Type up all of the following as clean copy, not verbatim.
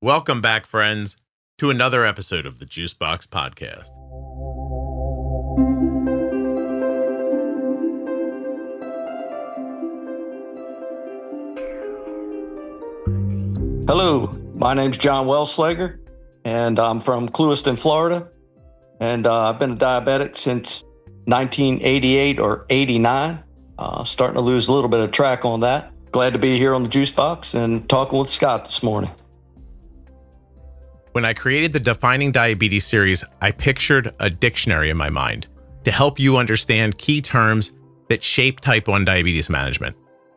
Welcome back, friends, to another episode of the Juicebox Podcast. Hello, my name's John Wellslager, and I'm from Twiist, Florida, and I've been a diabetic since 1988 or 89. Starting to lose a little bit of track on that. Glad to be here on the Juicebox and talking with Scott this morning. When I created the Defining Diabetes series, I pictured a dictionary in my mind to help you understand key terms that shape type 1 diabetes management.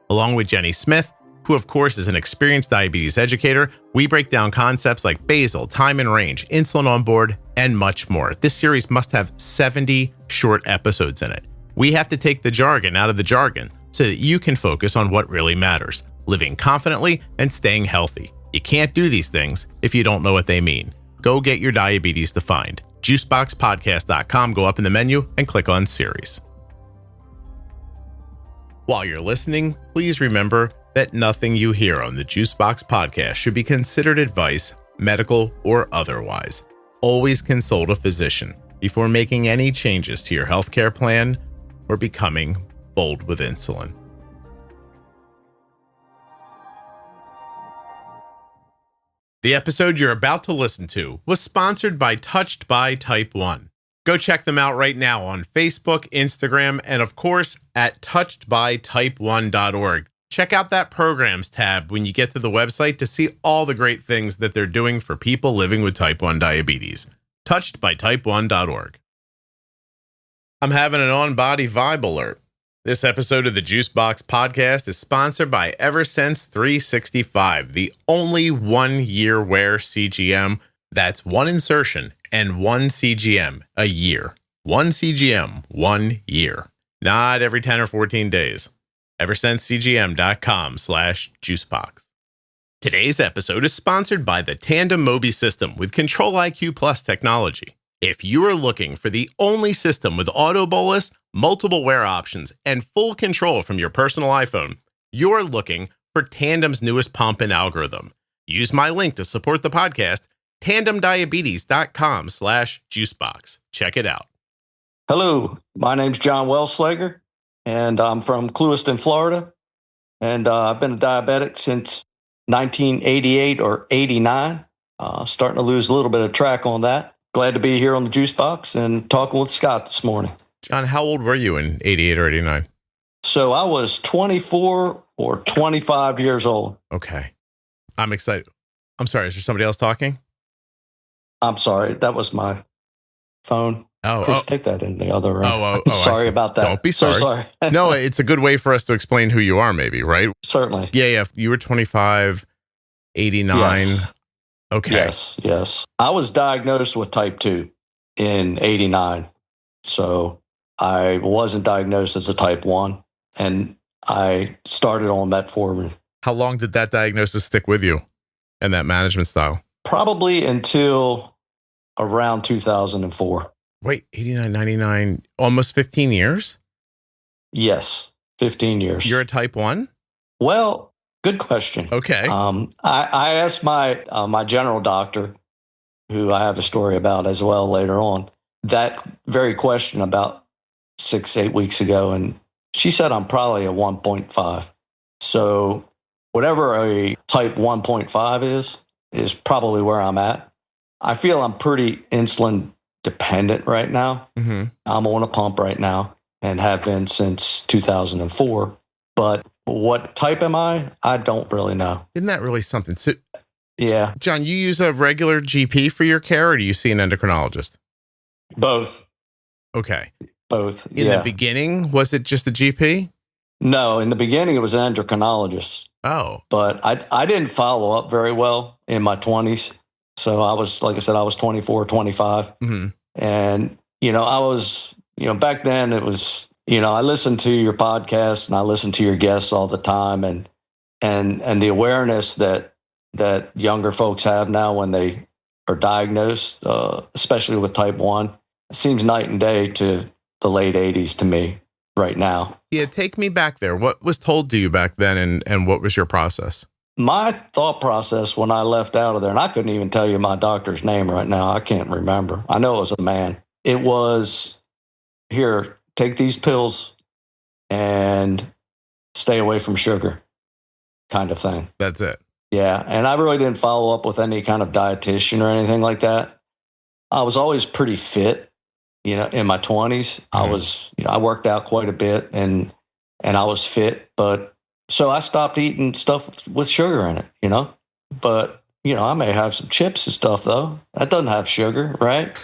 Along with Jenny Smith, who of course is an experienced diabetes educator, we break down concepts like basal, time and range, insulin on board, and much more. This series must have 70 short episodes in it. We have to take the jargon out of the jargon so that you can focus on what really matters, living confidently and staying healthy. You can't do these things if you don't know what they mean. Go get your diabetes defined. Juiceboxpodcast.com, go up in the menu and click on series. While you're listening, please remember that nothing you hear on the Juicebox Podcast should be considered advice, medical or otherwise. Always consult a physician before making any changes to your healthcare plan or becoming bold with insulin. The episode you're about to listen to was sponsored by Touched by Type 1. Go check them out right now on Facebook, Instagram, and of course at touchedbytype1.org. Check out that programs tab when you get to the website to see all the great things that they're doing for people living with type 1 diabetes. Touchedbytype1.org. I'm having an on-body vibe alert. This episode of the Juicebox Podcast is sponsored by Eversense 365, the only 1-year wear CGM. That's one insertion and one CGM a year. One CGM, 1 year. Not every 10 or 14 days. EversenseCGM.com/juicebox. Today's episode is sponsored by the Tandem Mobi system with Control IQ Plus technology. If you are looking for the only system with auto bolus, multiple wear options, and full control from your personal iPhone, you're looking for Tandem's newest pump and algorithm. Use my link to support the podcast, tandemdiabetes.com/juicebox. Check it out. Hello, my name's John Wellslager, and I'm from Twiist, Florida, and I've been a diabetic since 1988 or 89. Starting to lose a little bit of track on that. Glad to be here on the Juicebox and talking with Scott this morning. John, how old were you in 88 or 89? So I was 24 or 25 years old. Okay. I'm excited. I'm sorry, is there somebody else talking? I'm sorry, that was my phone. Chris, take that in the other room. Sorry about that. Don't be sorry. So sorry. No, it's a good way for us to explain who you are, maybe, right? Certainly. Yeah. You were 25, 89. Yes. Okay. Yes. I was diagnosed with type 2 in 89. So I wasn't diagnosed as a type 1, and I started on metformin. How long did that diagnosis stick with you and that management style? Probably until around 2004. Wait, 89, 99, almost 15 years? Yes, 15 years. You're a type 1? Well, good question. Okay. I asked my general doctor, who I have a story about as well later on, that very question about 6-8 weeks ago, and she said I'm probably a 1.5. So whatever a type 1.5 is probably where I'm at. I feel I'm pretty insulin dependent right now. Mm-hmm. I'm on a pump right now and have been since 2004. But what type am I? I don't really know. Isn't that really something? So, yeah. John, you use a regular GP for your care, or do you see an endocrinologist? Both. Okay. Both. In the beginning, was it just a GP? No, in the beginning, it was an endocrinologist. Oh. But I didn't follow up very well in my 20s. So I was, like I said, I was 24, 25. Mm-hmm. And, I was, back then it was, I listened to your podcast and I listened to your guests all the time. And the awareness that younger folks have now when they are diagnosed, especially with type 1, it seems night and day to the late 80s to me right now. Yeah, take me back there. What was told to you back then and what was your process? my thought process when I left out of there, and I couldn't even tell you my doctor's name right now. I can't remember. I know it was a man. It was, here, take these pills and stay away from sugar kind of thing. That's it. Yeah. And I really didn't follow up with any kind of dietitian or anything like that. I was always pretty fit, in my 20s. I was, I worked out quite a bit and I was fit, but so I stopped eating stuff with sugar in it, but, I may have some chips and stuff though. That doesn't have sugar, right?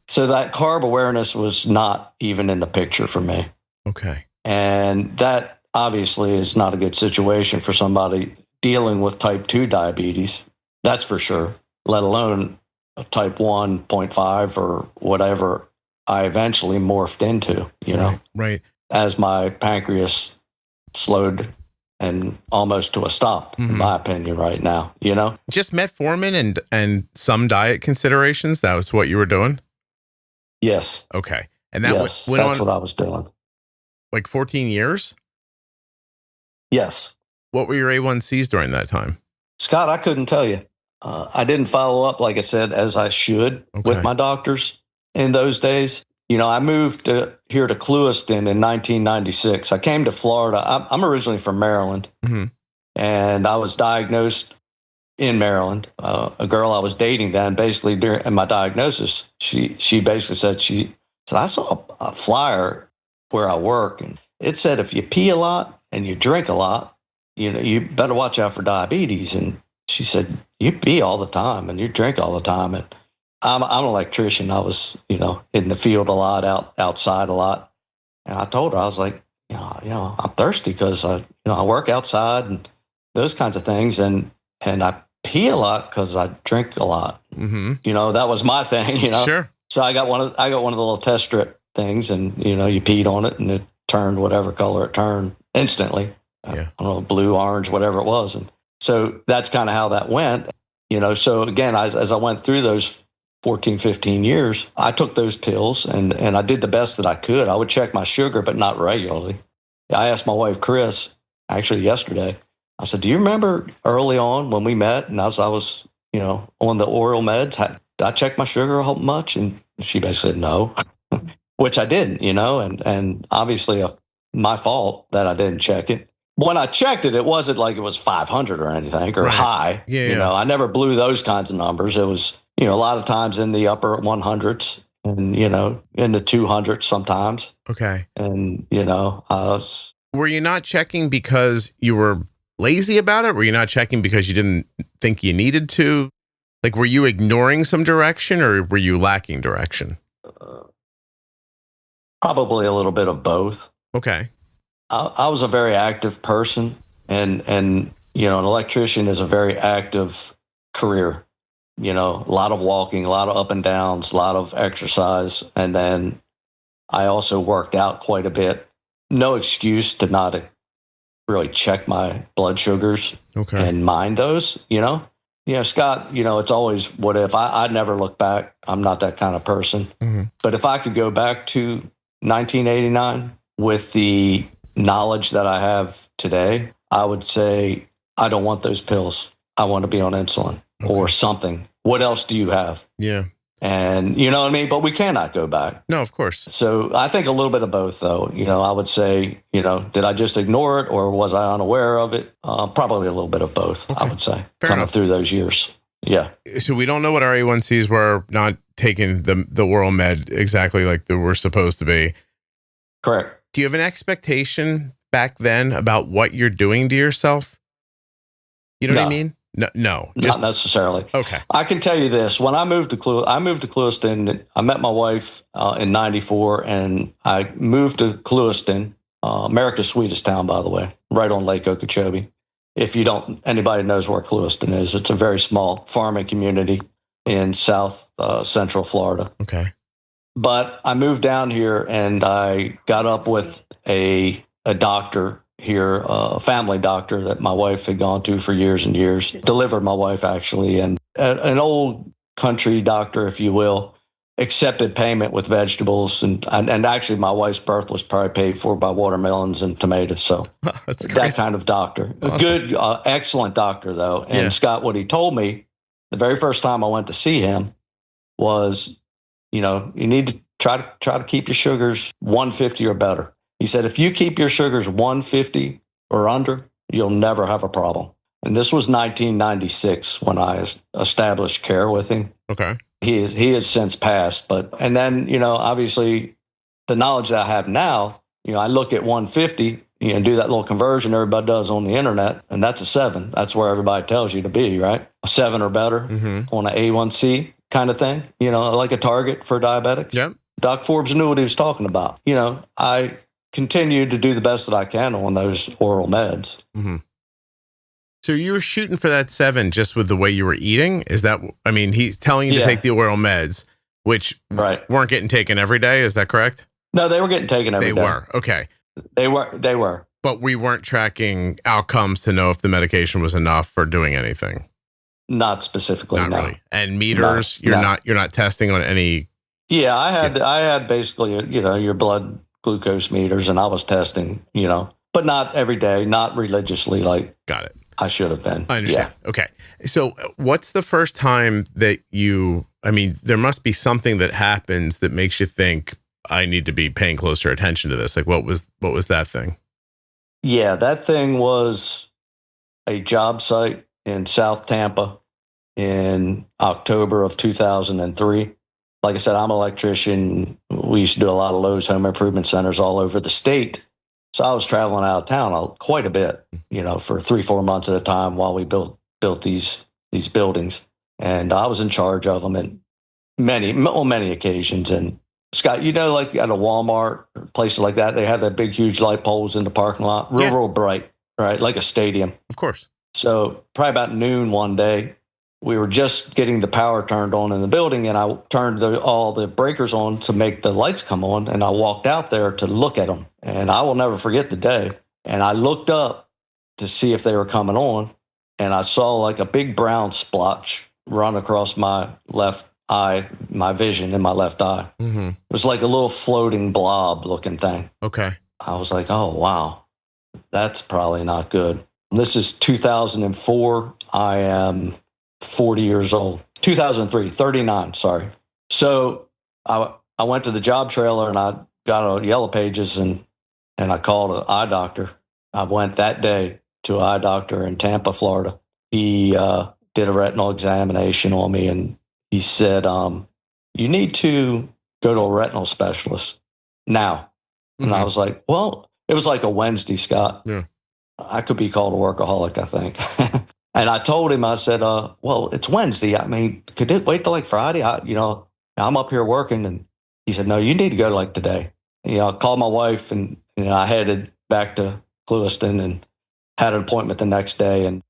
So that carb awareness was not even in the picture for me. Okay. And that obviously is not a good situation for somebody dealing with type 2 diabetes. That's for sure, let alone a type 1.5 or whatever I eventually morphed into, Right. As my pancreas slowed and almost to a stop, in my opinion, right now, Just metformin and some diet considerations. That was what you were doing? Yes. Okay. And that yes, went that's on what I was doing. like 14 years? Yes. What were your A1Cs during that time? Scott, I couldn't tell you. I didn't follow up, like I said, as I should with my doctors in those days. I moved here to Clewiston in 1996. I came to Florida. I'm originally from Maryland, and I was diagnosed in Maryland. A girl I was dating then, basically during my diagnosis, she basically said, I saw a flyer where I work, and it said if you pee a lot and you drink a lot, you better watch out for diabetes. And she said, you pee all the time and you drink all the time. And I'm an electrician. I was, in the field a lot, outside a lot. And I told her, I was like, I'm thirsty because I work outside and those kinds of things. And I pee a lot because I drink a lot. That was my thing, Sure. So I got one of the little test strip things, and, you peed on it and it turned whatever color it turned instantly. Yeah. I don't know, blue, orange, whatever it was. And so that's kind of how that went, So again, as I went through those 14, 15 years, I took those pills and I did the best that I could. I would check my sugar, but not regularly. I asked my wife, Chris, actually yesterday, I said, do you remember early on when we met and as I was, on the oral meds, did I check my sugar much? And she basically said no, which I didn't, and obviously my fault that I didn't check it. When I checked it, it wasn't like it was 500 or anything or high. Yeah. I never blew those kinds of numbers. It was, a lot of times in the upper 100s and, in the 200s sometimes. Okay. And, were you not checking because you were lazy about it? Were you not checking because you didn't think you needed to? Like, were you ignoring some direction or were you lacking direction? Probably a little bit of both. Okay. I was a very active person, and an electrician is a very active career. A lot of walking, a lot of up and downs, a lot of exercise, and then I also worked out quite a bit. No excuse to not really check my blood sugars and mind those. Scott. It's always what if. I'd never look back. I'm not that kind of person. But if I could go back to 1989 with the knowledge that I have today, I would say, I don't want those pills. I want to be on insulin or something. What else do you have? Yeah. And you know what I mean? But we cannot go back. No, of course. So I think a little bit of both, though. I would say, did I just ignore it or was I unaware of it? Probably a little bit of both, I would say, Fair coming enough. through those years. Yeah. So we don't know what our A1Cs were, not taking the oral med exactly like they were supposed to be. Correct. Do you have an expectation back then about what you're doing to yourself? You know what I mean? No, not necessarily. Okay. I can tell you this: when I moved to Clewiston, I met my wife in '94, and I moved to Clewiston, America's sweetest town, by the way, right on Lake Okeechobee. If anybody knows where Clewiston is, it's a very small farming community in South Central Florida. Okay. But I moved down here and I got up with a doctor here, a family doctor that my wife had gone to for years and years, delivered my wife actually, and an old country doctor, if you will, accepted payment with vegetables. And actually, my wife's birth was probably paid for by watermelons and tomatoes. So That's that crazy. kind of doctor. Awesome. A good, excellent doctor, though. And Yeah. Scott, what he told me the very first time I went to see him was, you need to try to keep your sugars 150 or better. He said, if you keep your sugars 150 or under, you'll never have a problem. And this was 1996 when I established care with him. Okay. He has since passed, and then, obviously the knowledge that I have now, I look at 150, do that little conversion everybody does on the internet, and that's a 7. That's where everybody tells you to be, right? A 7 or better on an A1C kind of thing, like a target for diabetics. Yep. Doc Forbes knew what he was talking about. I continue to do the best that I can on those oral meds. Mm-hmm. So you were shooting for that 7 just with the way you were eating? Is that, he's telling you to take the oral meds, which weren't getting taken every day. Is that correct? No, they were getting taken every day. They were. Okay. They were. But we weren't tracking outcomes to know if the medication was enough for doing anything. Not specifically. Not no. really. And meters, you're not testing on any. Yeah, I had basically, your blood glucose meters, and I was testing, but not every day, not religiously like. Got it. I should have been. I understand. Yeah. Okay. So what's the first time that there must be something that happens that makes you think I need to be paying closer attention to this? Like what was that thing? Yeah, that thing was a job site in South Tampa in October of 2003. Like I said, I'm an electrician. We used to do a lot of Lowe's home improvement centers all over the state. So I was traveling out of town quite a bit, for 3-4 months at a time while we built these buildings. And I was in charge of them on many occasions. And Scott, like at a Walmart or places like that, they have that big, huge light poles in the parking lot, real bright, right? Like a stadium. Of course. So probably about noon one day, we were just getting the power turned on in the building, and I turned all the breakers on to make the lights come on, and I walked out there to look at them. And I will never forget the day. And I looked up to see if they were coming on, and I saw like a big brown splotch run across my left eye, my vision in my left eye. Mm-hmm. It was like a little floating blob looking thing. Okay. I was like, oh, wow, that's probably not good. This is 2004. I am 40 years old. 2003, 39, sorry. So I went to the job trailer and I got a Yellow Pages and I called an eye doctor. I went that day to an eye doctor in Tampa, Florida. He did a retinal examination on me and he said, you need to go to a retinal specialist now. Mm-hmm. And I was like, well, it was like a Wednesday, Scott. Yeah. I could be called a workaholic, I think. And I told him, I said, well, it's Wednesday. Could it wait till like Friday? I'm up here working. And he said, no, you need to go like today. I called my wife and I headed back to Clewiston and had an appointment the next day and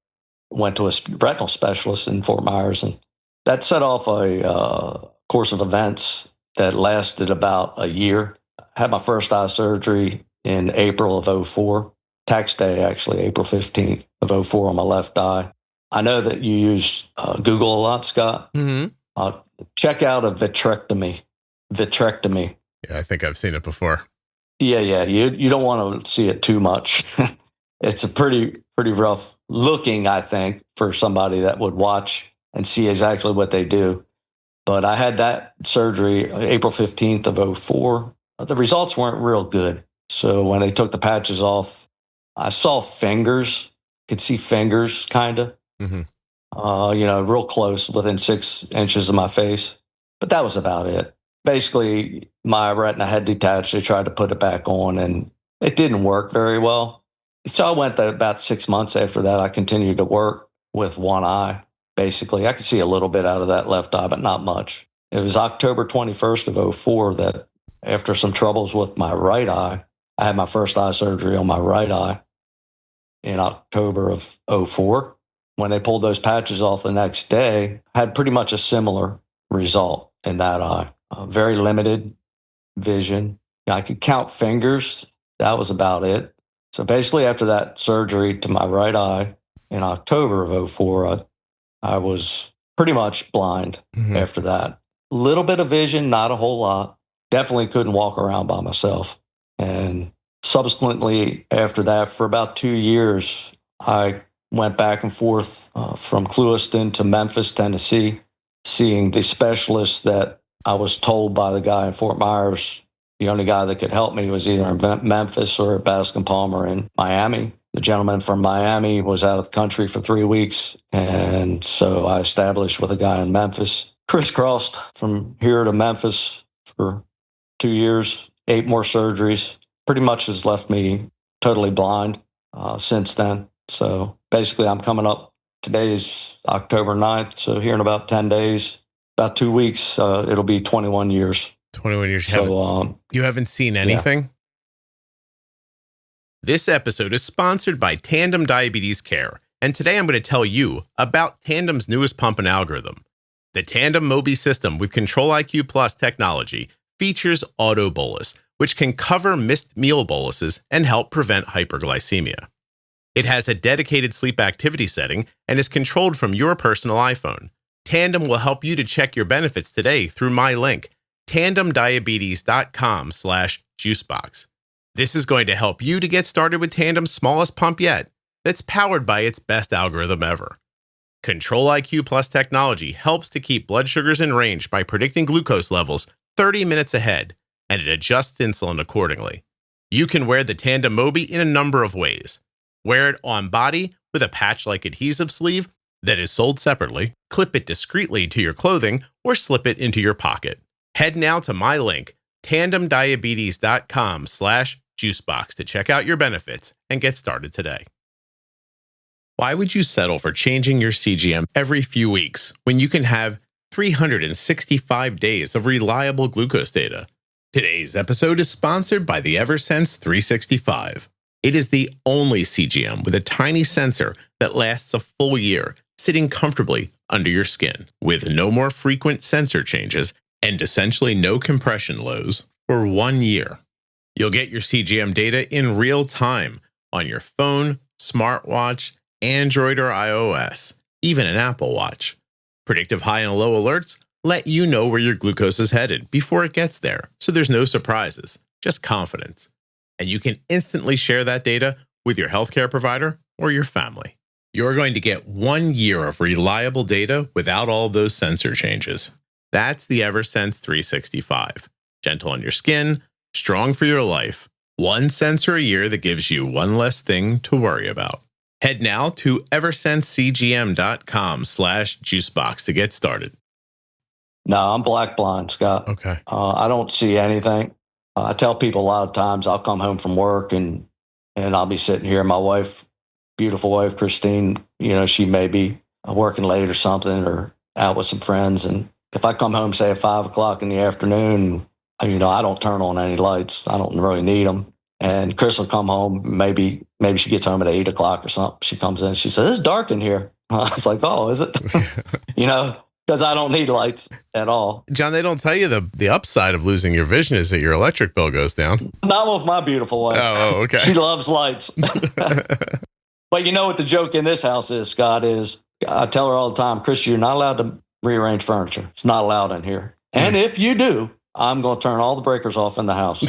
went to a retinal specialist in Fort Myers. And that set off a course of events that lasted about a year. I had my first eye surgery in April of 2004. Tax day, actually, April 15th of 2004 on my left eye. I know that you use Google a lot, Scott. Mm-hmm. Check out a vitrectomy. Vitrectomy. Yeah, I think I've seen it before. Yeah. You don't want to see it too much. It's a pretty rough looking, I think, for somebody that would watch and see exactly what they do. But I had that surgery April 15th of 2004. The results weren't real good. So when they took the patches off, I saw fingers, could see fingers kind of, mm-hmm. Real close within 6 inches of my face. But that was about it. Basically, my retina had detached. They tried to put it back on and it didn't work very well. So I went about 6 months after that. I continued to work with one eye. Basically, I could see a little bit out of that left eye, but not much. It was October 21st of 2004 that after some troubles with my right eye, I had my first eye surgery on my right eye in October of 2004. When they pulled those patches off the next day, I had pretty much a similar result in that eye. Very limited vision. I could count fingers. That was about it. So basically after that surgery to my right eye in October of 2004, I was pretty much blind after that. little bit of vision, not a whole lot. Definitely couldn't walk around by myself. And subsequently, after that, for about 2 years, I went back and forth from Clewiston to Memphis, Tennessee, seeing the specialist that I was told by the guy in Fort Myers, the only guy that could help me was either in Memphis or at Bascom Palmer in Miami. The gentleman from Miami was out of the country for 3 weeks, and so I established with a guy in Memphis. Crisscrossed from here to Memphis for 2 years, 8 more surgeries. Pretty much has left me totally blind since then. So basically, I'm coming up. Today is October 9th, so here in about 10 days, about 2 weeks, it'll be 21 years. 21 years. So you haven't seen anything? Yeah. This episode is sponsored by Tandem Diabetes Care, and today I'm going to tell you about Tandem's newest pump and algorithm. The Tandem Mobi system with Control-IQ Plus technology features auto bolus, which can cover missed meal boluses and help prevent hyperglycemia. It has a dedicated sleep activity setting and is controlled from your personal iPhone. Tandem will help you to check your benefits today through my link, tandemdiabetes.com/juicebox. This is going to help you to get started with Tandem's smallest pump yet, that's powered by its best algorithm ever. Control-IQ Plus technology helps to keep blood sugars in range by predicting glucose levels 30 minutes ahead, and it adjusts insulin accordingly. You can wear the Tandem Mobi in a number of ways. Wear it on body with a patch-like adhesive sleeve that is sold separately, clip it discreetly to your clothing, or slip it into your pocket. Head now to my link, tandemdiabetes.com/juicebox to check out your benefits and get started today. Why would you settle for changing your CGM every few weeks when you can have 365 days of reliable glucose data? Today's episode is sponsored by the Eversense 365. It is the only CGM with a tiny sensor that lasts a full year, sitting comfortably under your skin, with no more frequent sensor changes and essentially no compression lows for 1 year. You'll get your CGM data in real time on your phone, smartwatch, Android or iOS, even an Apple Watch. Predictive high and low alerts let you know where your glucose is headed before it gets there, so there's no surprises, just confidence. And you can instantly share that data with your healthcare provider or your family. You're going to get 1 year of reliable data without all those sensor changes. That's the Eversense 365. Gentle on your skin, strong for your life. 1 sensor a year that gives you one less thing to worry about. Head now to eversensecgm.com/juicebox to get started. No, I'm black blind, Scott. Okay. I don't see anything. I tell people a lot of times I'll come home from work and I'll be sitting here. My wife, beautiful wife, Christine, she may be working late or something or out with some friends. And if I come home, say at 5 o'clock in the afternoon, I don't turn on any lights. I don't really need them. And Chris will come home. Maybe she gets home at 8 o'clock or something. She comes in. She says, "It's dark in here." I was like, "Oh, is it?" Because I don't need lights at all. John, they don't tell you the upside of losing your vision is that your electric bill goes down. Not with my beautiful wife. Oh, okay. She loves lights. But you know what the joke in this house is, Scott, is I tell her all the time, "Chris, you're not allowed to rearrange furniture. It's not allowed in here. And if you do, I'm going to turn all the breakers off in the house,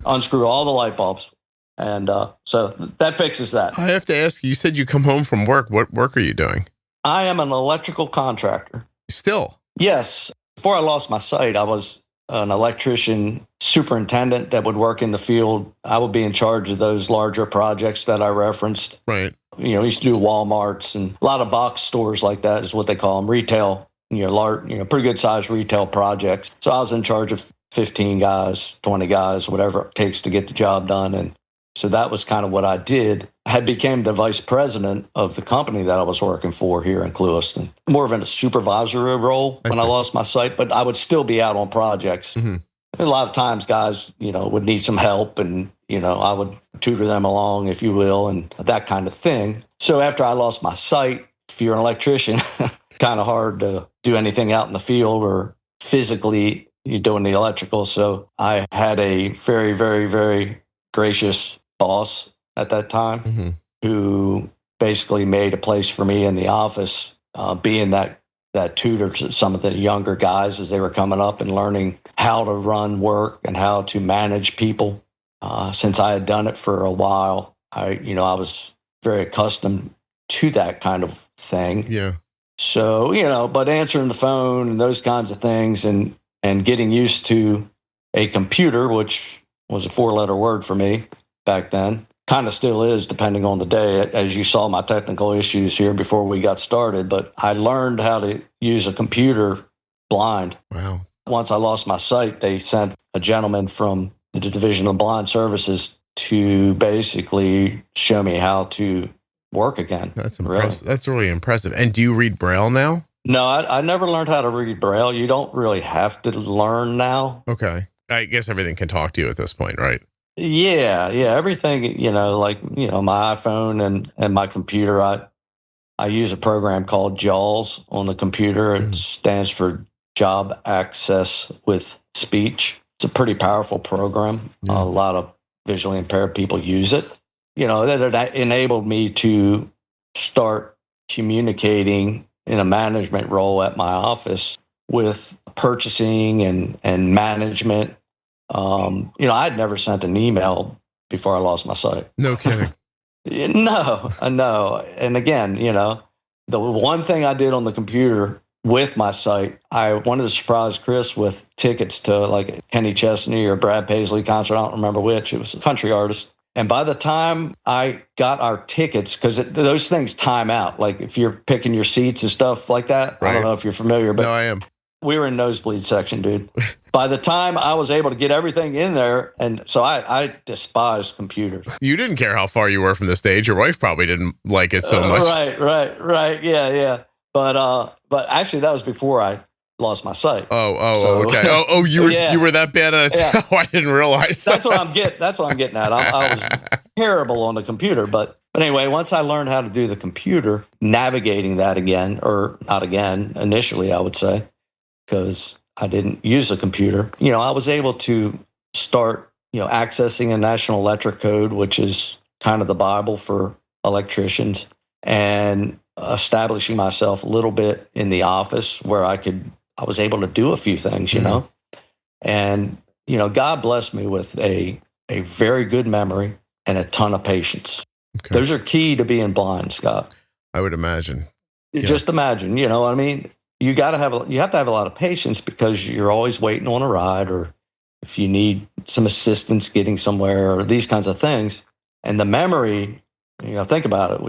unscrew all the light bulbs." And so that fixes that. I have to ask you said you come home from work. What work are you doing? I am an electrical contractor. Still? Yes. Before I lost my sight, I was an electrician superintendent that would work in the field. I would be in charge of those larger projects that I referenced. Right. We used to do Walmarts and a lot of box stores like that is what they call them, retail, large, pretty good sized retail projects. So I was in charge of 15 guys, 20 guys, whatever it takes to get the job done. And so that was kind of what I did. I had became the vice president of the company that I was working for here in Clewiston. More of a supervisory role when I lost my sight, but I would still be out on projects. Mm-hmm. A lot of times guys, would need some help and, I would tutor them along, if you will, and that kind of thing. So after I lost my sight, if you're an electrician, kind of hard to do anything out in the field or physically you're doing the electrical. So I had a very, very, very gracious boss at that time, mm-hmm. who basically made a place for me in the office, being that that tutored some of the younger guys as they were coming up and learning how to run work and how to manage people. Since I had done it for a while, I was very accustomed to that kind of thing. Yeah. So, but answering the phone and those kinds of things and getting used to a computer, which was a 4-letter word for me back then, kind of still is depending on the day. As you saw my technical issues here before we got started, but I learned how to use a computer blind. Wow. Once I lost my sight, they sent a gentleman from the Division of Blind Services to basically show me how to work again. That's impressive. Really. That's really impressive. And do you read Braille now? No, I never learned how to read Braille. You don't really have to learn now. Okay. I guess everything can talk to you at this point, right? Yeah. Everything, like, my iPhone and my computer, I use a program called JAWS on the computer. It stands for Job Access with Speech. It's a pretty powerful program. Yeah. A lot of visually impaired people use it. That enabled me to start communicating in a management role at my office with purchasing and management. I'd never sent an email before I lost my sight. No kidding. No. And again, the one thing I did on the computer with my sight, I wanted to surprise Chris with tickets to like a Kenny Chesney or Brad Paisley concert. I don't remember which. It was a country artist. And by the time I got our tickets, because those things time out, like if you're picking your seats and stuff like that, right. I don't know if you're familiar, but no, I am. We were in nosebleed section, dude. By the time I was able to get everything in there, and so I despised computers. You didn't care how far you were from the stage. Your wife probably didn't like it so much. Right. Yeah. But actually, that was before I lost my sight. Okay. You were that bad at it. Yeah. I didn't realize. That's what I'm getting at. I was terrible on the computer, but anyway, once I learned how to do the computer, navigating that again, or not again, initially I would say, because I didn't use a computer, I was able to start, accessing a National Electric Code, which is kind of the Bible for electricians, and establishing myself a little bit in the office where I was able to do a few things, and, God blessed me with a very good memory and a ton of patience. Okay. Those are key to being blind, Scott. I would imagine. Just imagine, you know what I mean? You have to have a lot of patience because you're always waiting on a ride, or if you need some assistance getting somewhere, or these kinds of things. And the memory, think about it.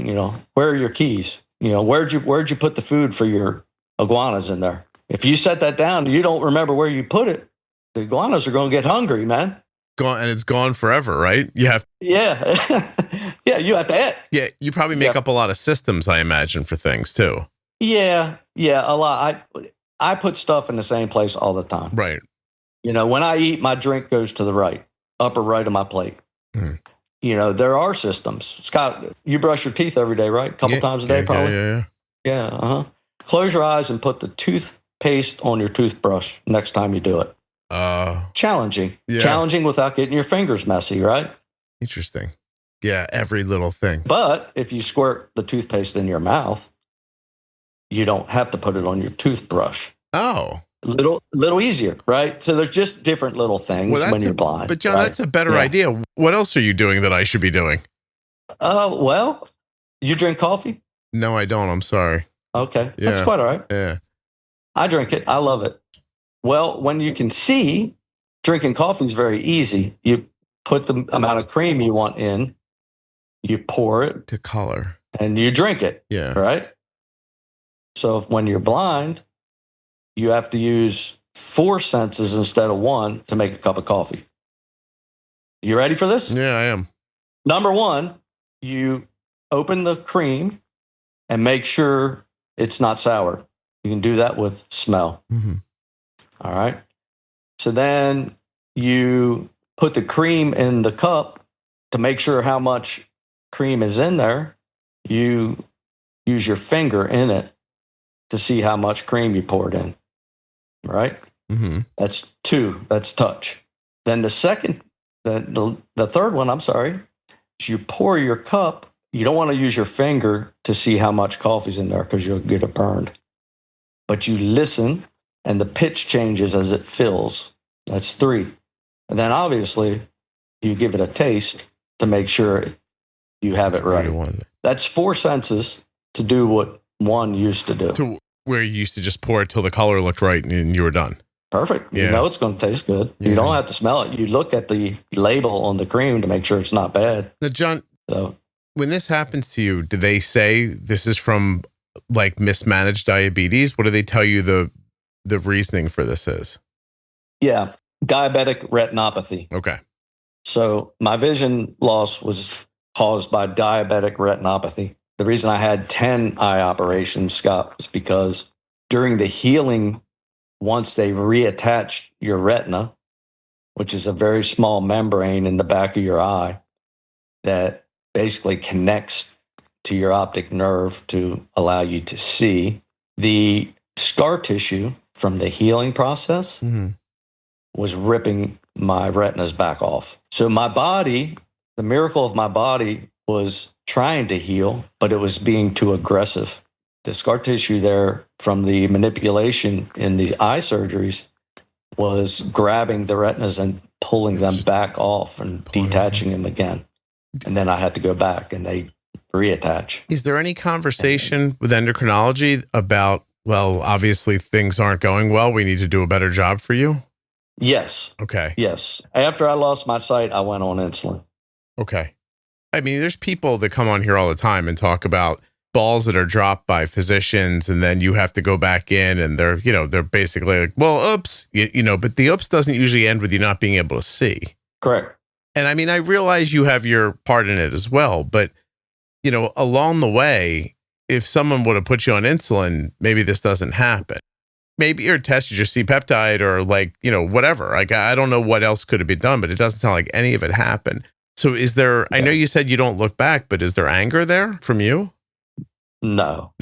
Where are your keys? Where'd you put the food for your iguanas in there? If you set that down, you don't remember where you put it. The iguanas are going to get hungry, man. Gone, and it's gone forever, right? You have. Yeah, yeah. You have to eat. Yeah, you probably make up a lot of systems, I imagine, for things too. Yeah, a lot. I put stuff in the same place all the time. Right. When I eat, my drink goes to the right, upper right of my plate. Mm. There are systems. Scott, you brush your teeth every day, right? A couple times a day, probably? Yeah. Close your eyes and put the toothpaste on your toothbrush next time you do it. Challenging. Yeah. Challenging without getting your fingers messy, right? Interesting. Yeah, every little thing. But if you squirt the toothpaste in your mouth, you don't have to put it on your toothbrush. Oh. Little easier, right? So there's just different little things when you're blind. But John, that's a better idea. What else are you doing that I should be doing? Well, you drink coffee? No, I don't. I'm sorry. Okay. Yeah. That's quite all right. Yeah. I drink it. I love it. Well, when you can see, drinking coffee is very easy. You put the amount of cream you want in, you pour it. To color. And you drink it. Yeah. Right? So when you're blind, you have to use 4 senses instead of 1 to make a cup of coffee. You ready for this? Yeah, I am. Number 1, you open the cream and make sure it's not sour. You can do that with smell. Mm-hmm. All right. So then you put the cream in the cup to make sure how much cream is in there. You use your finger in it to see how much cream you poured in. Right? Mm-hmm. That's 2. That's touch. Then the third one, is you pour your cup. You don't want to use your finger to see how much coffee's in there because you'll get it burned. but you listen and the pitch changes as it fills. That's 3. And then obviously you give it a taste to make sure you have it right. That's 4 senses to do what 1 used to do. To where you used to just pour it till the color looked right and you were done. Perfect. Yeah. You know it's going to taste good. Yeah. You don't have to smell it. You look at the label on the cream to make sure it's not bad. Now, John, So when this happens to you, do they say this is from like mismanaged diabetes? What do they tell you the reasoning for this is? yeah, diabetic retinopathy. Okay. So my vision loss was caused by diabetic retinopathy. The reason I had 10 eye operations, Scott, was because during the healing, once they reattach your retina, which is a very small membrane in the back of your eye that basically connects to your optic nerve to allow you to see, the scar tissue from the healing process was ripping my retinas back off. So my body, the miracle of my body was trying to heal, but it was being too aggressive. The scar tissue there from the manipulation in the eye surgeries was grabbing the retinas and pulling them back off and detaching them again. And then I had to go back and they reattach. Is there any conversation with endocrinology about, well, obviously things aren't going well, we need to do a better job for you? Yes. Okay. Yes. After I lost my sight, I went on insulin. Okay. I mean, there's people that come on here all the time and talk about balls that are dropped by physicians, and then you have to go back in and they're basically like, well, oops, but the oops doesn't usually end with you not being able to see. Correct. And I mean, I realize you have your part in it as well, but along the way, if someone would have put you on insulin, maybe this doesn't happen. Maybe you're tested your C-peptide or whatever. Like, I don't know what else could have been done, but it doesn't sound like any of it happened. So is there, I know you said you don't look back, but is there anger there from you? No.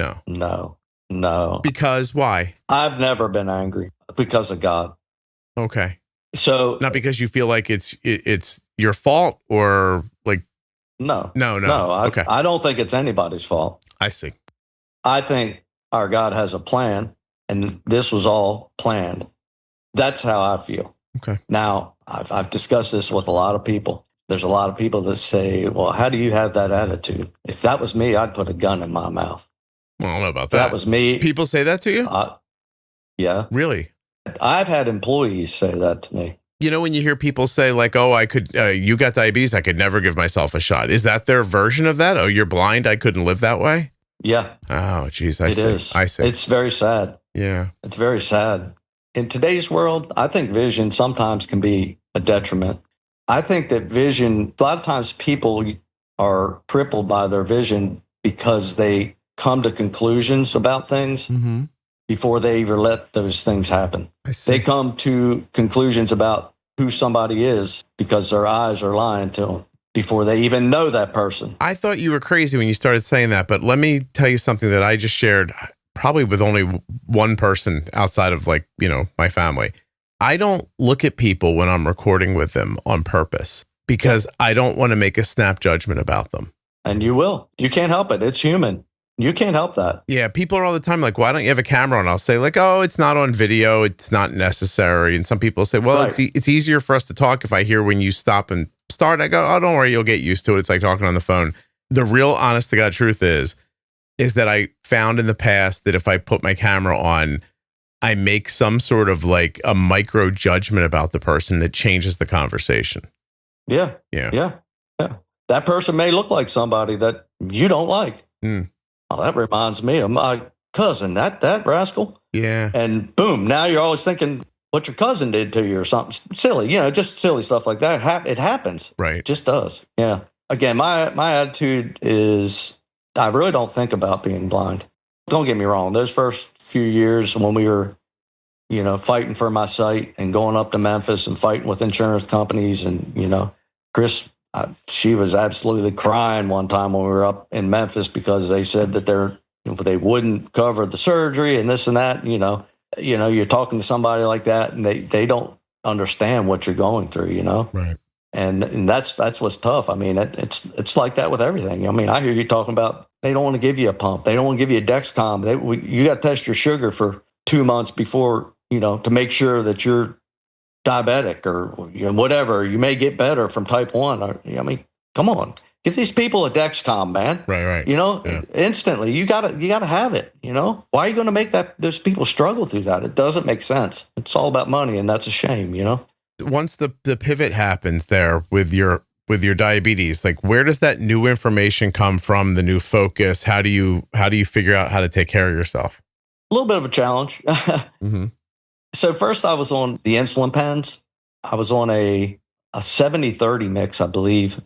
Because why? I've never been angry because of God. Okay. So not because you feel like it's your fault or like. No. Okay. I don't think it's anybody's fault. I see. I think our God has a plan, and this was all planned. That's how I feel. Okay. Now, I've discussed this with a lot of people. There's a lot of people that say, well, how do you have that attitude? If that was me, I'd put a gun in my mouth. Well, I don't know about If that. that was me. People say that to you? Yeah. Really? I've had employees say that to me. When you hear people say like, oh, I could, you got diabetes, I could never give myself a shot. Is that their version of that? Oh, you're blind, I couldn't live that way? Yeah. Oh, geez, I see. It is. I see. It's very sad. Yeah. It's very sad. In today's world, I think vision sometimes can be a detriment. I think that vision, a lot of times people are crippled by their vision because they come to conclusions about things before they even let those things happen. They come to conclusions about who somebody is because their eyes are lying to them before they even know that person. I thought you were crazy when you started saying that, but let me tell you something that I just shared probably with only one person outside of my family. I don't look at people when I'm recording with them on purpose because I don't want to make a snap judgment about them. And you will. You can't help it. It's human. You can't help that. Yeah, people are all the time like, why don't you have a camera on? I'll say like, oh, it's not on video. It's not necessary. And some people say, well, right. it's easier for us to talk if I hear when you stop and start. I go, oh, don't worry, you'll get used to it. It's like talking on the phone. The real honest to God truth is that I found in the past that if I put my camera on, I make some sort of like a micro judgment about the person that changes the conversation. Yeah. That person may look like somebody that you don't like. Oh, that reminds me of my cousin, that rascal. Yeah. And boom, now you're always thinking what your cousin did to you or something silly, just silly stuff like that. It happens. Right. It just does. Yeah. Again, my attitude is I really don't think about being blind. Don't get me wrong. Those first few years when we were, fighting for my sight and going up to Memphis and fighting with insurance companies and, Chris, she was absolutely crying one time when we were up in Memphis because they said that they wouldn't cover the surgery and this and that. You're talking to somebody like that and they don't understand what you're going through, Right. And that's what's tough. I mean, it's like that with everything. I mean, I hear you talking about they don't want to give you a pump. They don't want to give you a Dexcom. You got to test your sugar for 2 months before, to make sure that you're diabetic or whatever. You may get better from type 1. I mean, come on. Give these people a Dexcom, man. Right. Instantly. You gotta have it. Why are you going to make those people struggle through that? It doesn't make sense. It's all about money, and that's a shame. Once the pivot happens there with your diabetes, like, where does that new information come from? The new focus. How do you figure out how to take care of yourself? A little bit of a challenge. Mm-hmm. So first, I was on the insulin pens. I was on a 70-30 mix, I believe.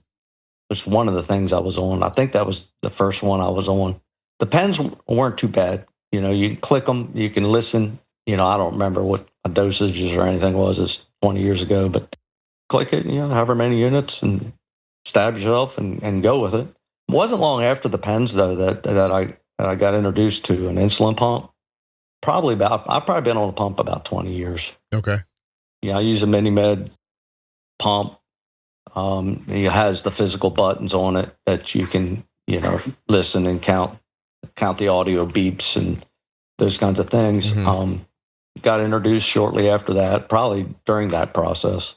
Was one of the things I was on. I think that was the first one I was on. The pens weren't too bad. You can click them, you can listen. I don't remember what my dosages or anything was. It's 20 years ago, but click it, however many units, and stab yourself and go with it. It wasn't long after the pens, though, that I got introduced to an insulin pump. I've probably been on a pump about 20 years. Okay. I use a MiniMed pump. It has the physical buttons on it that you can, listen and count the audio beeps and those kinds of things. Mm-hmm. Got introduced shortly after that, probably during that process.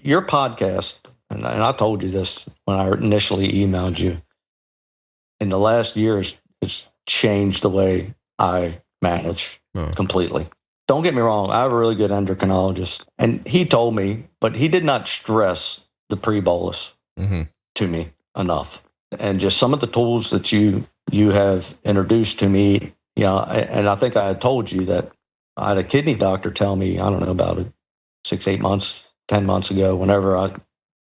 Your podcast, and I told you this when I initially emailed you, in the last year, it's changed the way I manage completely. Don't get me wrong. I have a really good endocrinologist, and he told me, but he did not stress the pre-bolus to me enough. And just some of the tools that you have introduced to me, and I think I had told you that I had a kidney doctor tell me, I don't know, about 6-8 months, 10 months ago, whenever I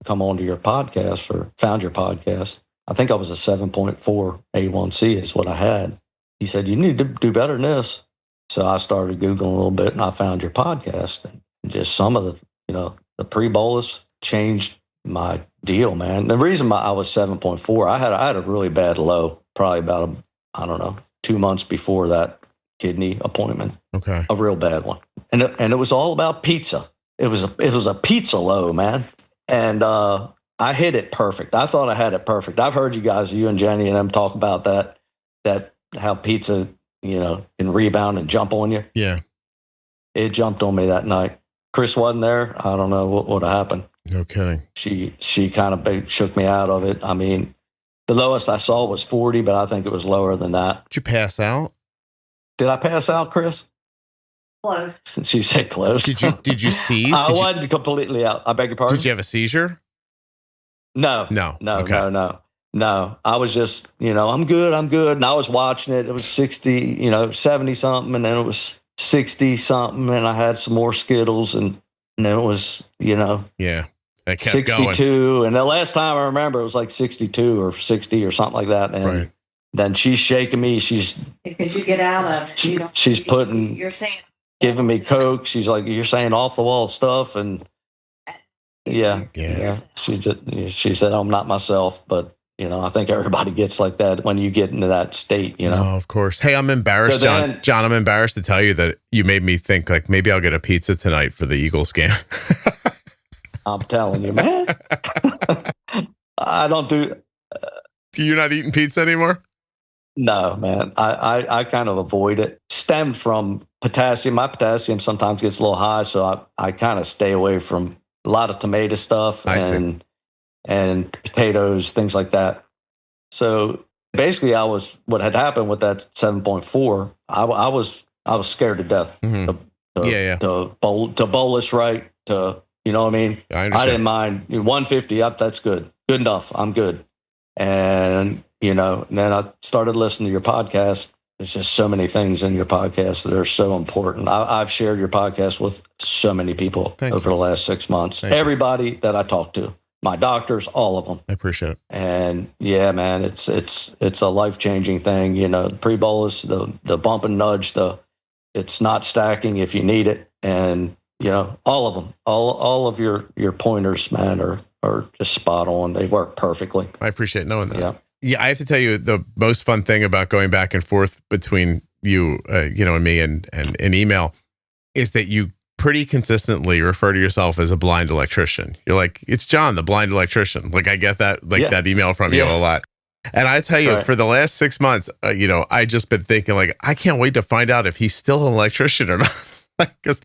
come onto your podcast or found your podcast, I think I was a 7.4 A1C is what I had. He said, you need to do better than this. So I started Googling a little bit, and I found your podcast, and just some of the pre-bolus changed my deal, man. The reason I was 7.4, I had a really bad low, probably about 2 months before that kidney appointment. Okay. A real bad one. And it was all about pizza. It was a pizza low, man. And I hit it perfect. I thought I had it perfect. I've heard you and Jenny and them talk about that how pizza, can rebound and jump on you. Yeah. It jumped on me that night. Chris wasn't there. I don't know what happened. Okay. She kind of shook me out of it. I mean, the lowest I saw was 40, but I think it was lower than that. Did you pass out? Did I pass out, Chris? Close. She said close. Did you seize? I wasn't completely out. I beg your pardon? Did you have a seizure? No. Okay. No. I was just, I'm good. And I was watching it. It was 60, 70 something. And then it was 60 something. And I had some more Skittles. And then it was, Yeah. That kept 62. going. And the last time I remember, it was like 62 or 60 or something like that. And then she's shaking me. Because you get out of it. She's putting, you're saying, giving me Coke. She's like, you're saying off the wall stuff. And yeah. She said, I'm not myself, but I think everybody gets like that when you get into that state, No, of course. Hey, I'm embarrassed, John, I'm embarrassed to tell you that you made me think, like, maybe I'll get a pizza tonight for the Eagles game. I'm telling you, man. I don't do. You're not eating pizza anymore? No, man. I kind of avoid it. Stemmed from potassium. My potassium sometimes gets a little high, so I kind of stay away from a lot of tomato stuff and potatoes, things like that. So basically, what had happened with that 7.4, I was scared to death. To bolus right, to, you know what I mean? I didn't mind 150 up. That's good enough. I'm good. And then I started listening to your podcast. There's just so many things in your podcast that are so important. I've shared your podcast with so many people over the last 6 months. Everybody that I talked to, my doctors, all of them. I appreciate it. And yeah, man, it's a life-changing thing. Pre-bolus, the bump and nudge, it's not stacking if you need it. And, all of them, all of your pointers, man, are just spot on. They work perfectly. I appreciate knowing that. Yeah, I have to tell you, the most fun thing about going back and forth between you, and me and email is that you pretty consistently refer to yourself as a blind electrician. You're like, it's John, the blind electrician. Like, I get that, that email from you a lot. And I tell you, Right. for the last 6 months, I just been thinking like, I can't wait to find out if he's still an electrician or not. Because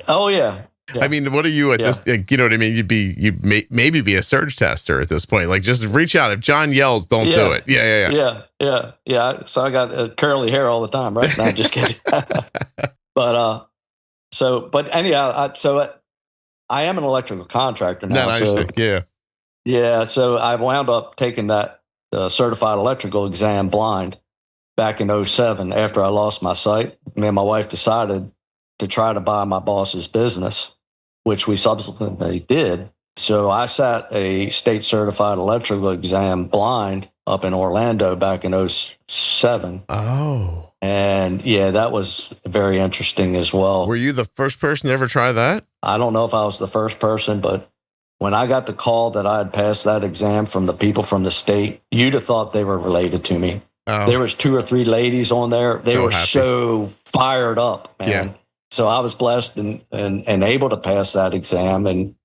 Oh yeah. Yeah. I mean, what are you at this? You know what I mean? You'd maybe be a surge tester at this point. Like, just reach out. If John yells, don't do it. Yeah. So I got curly hair all the time, right? No, just kidding. But anyhow, I am an electrical contractor now. No, I understand. Yeah. Yeah. So I wound up taking that certified electrical exam blind back in 2007 after I lost my sight. Me and my wife decided to try to buy my boss's business, which we subsequently did. So I sat a state certified electrical exam blind up in Orlando back in 2007. Oh. And yeah, that was very interesting as well. Were you the first person to ever try that? I don't know if I was the first person, but when I got the call that I had passed that exam from the people from the state, you'd have thought they were related to me. Oh. There was 2 or 3 ladies on there. They were happy. so fired up, man. Yeah. So I was blessed and able to pass that exam. And,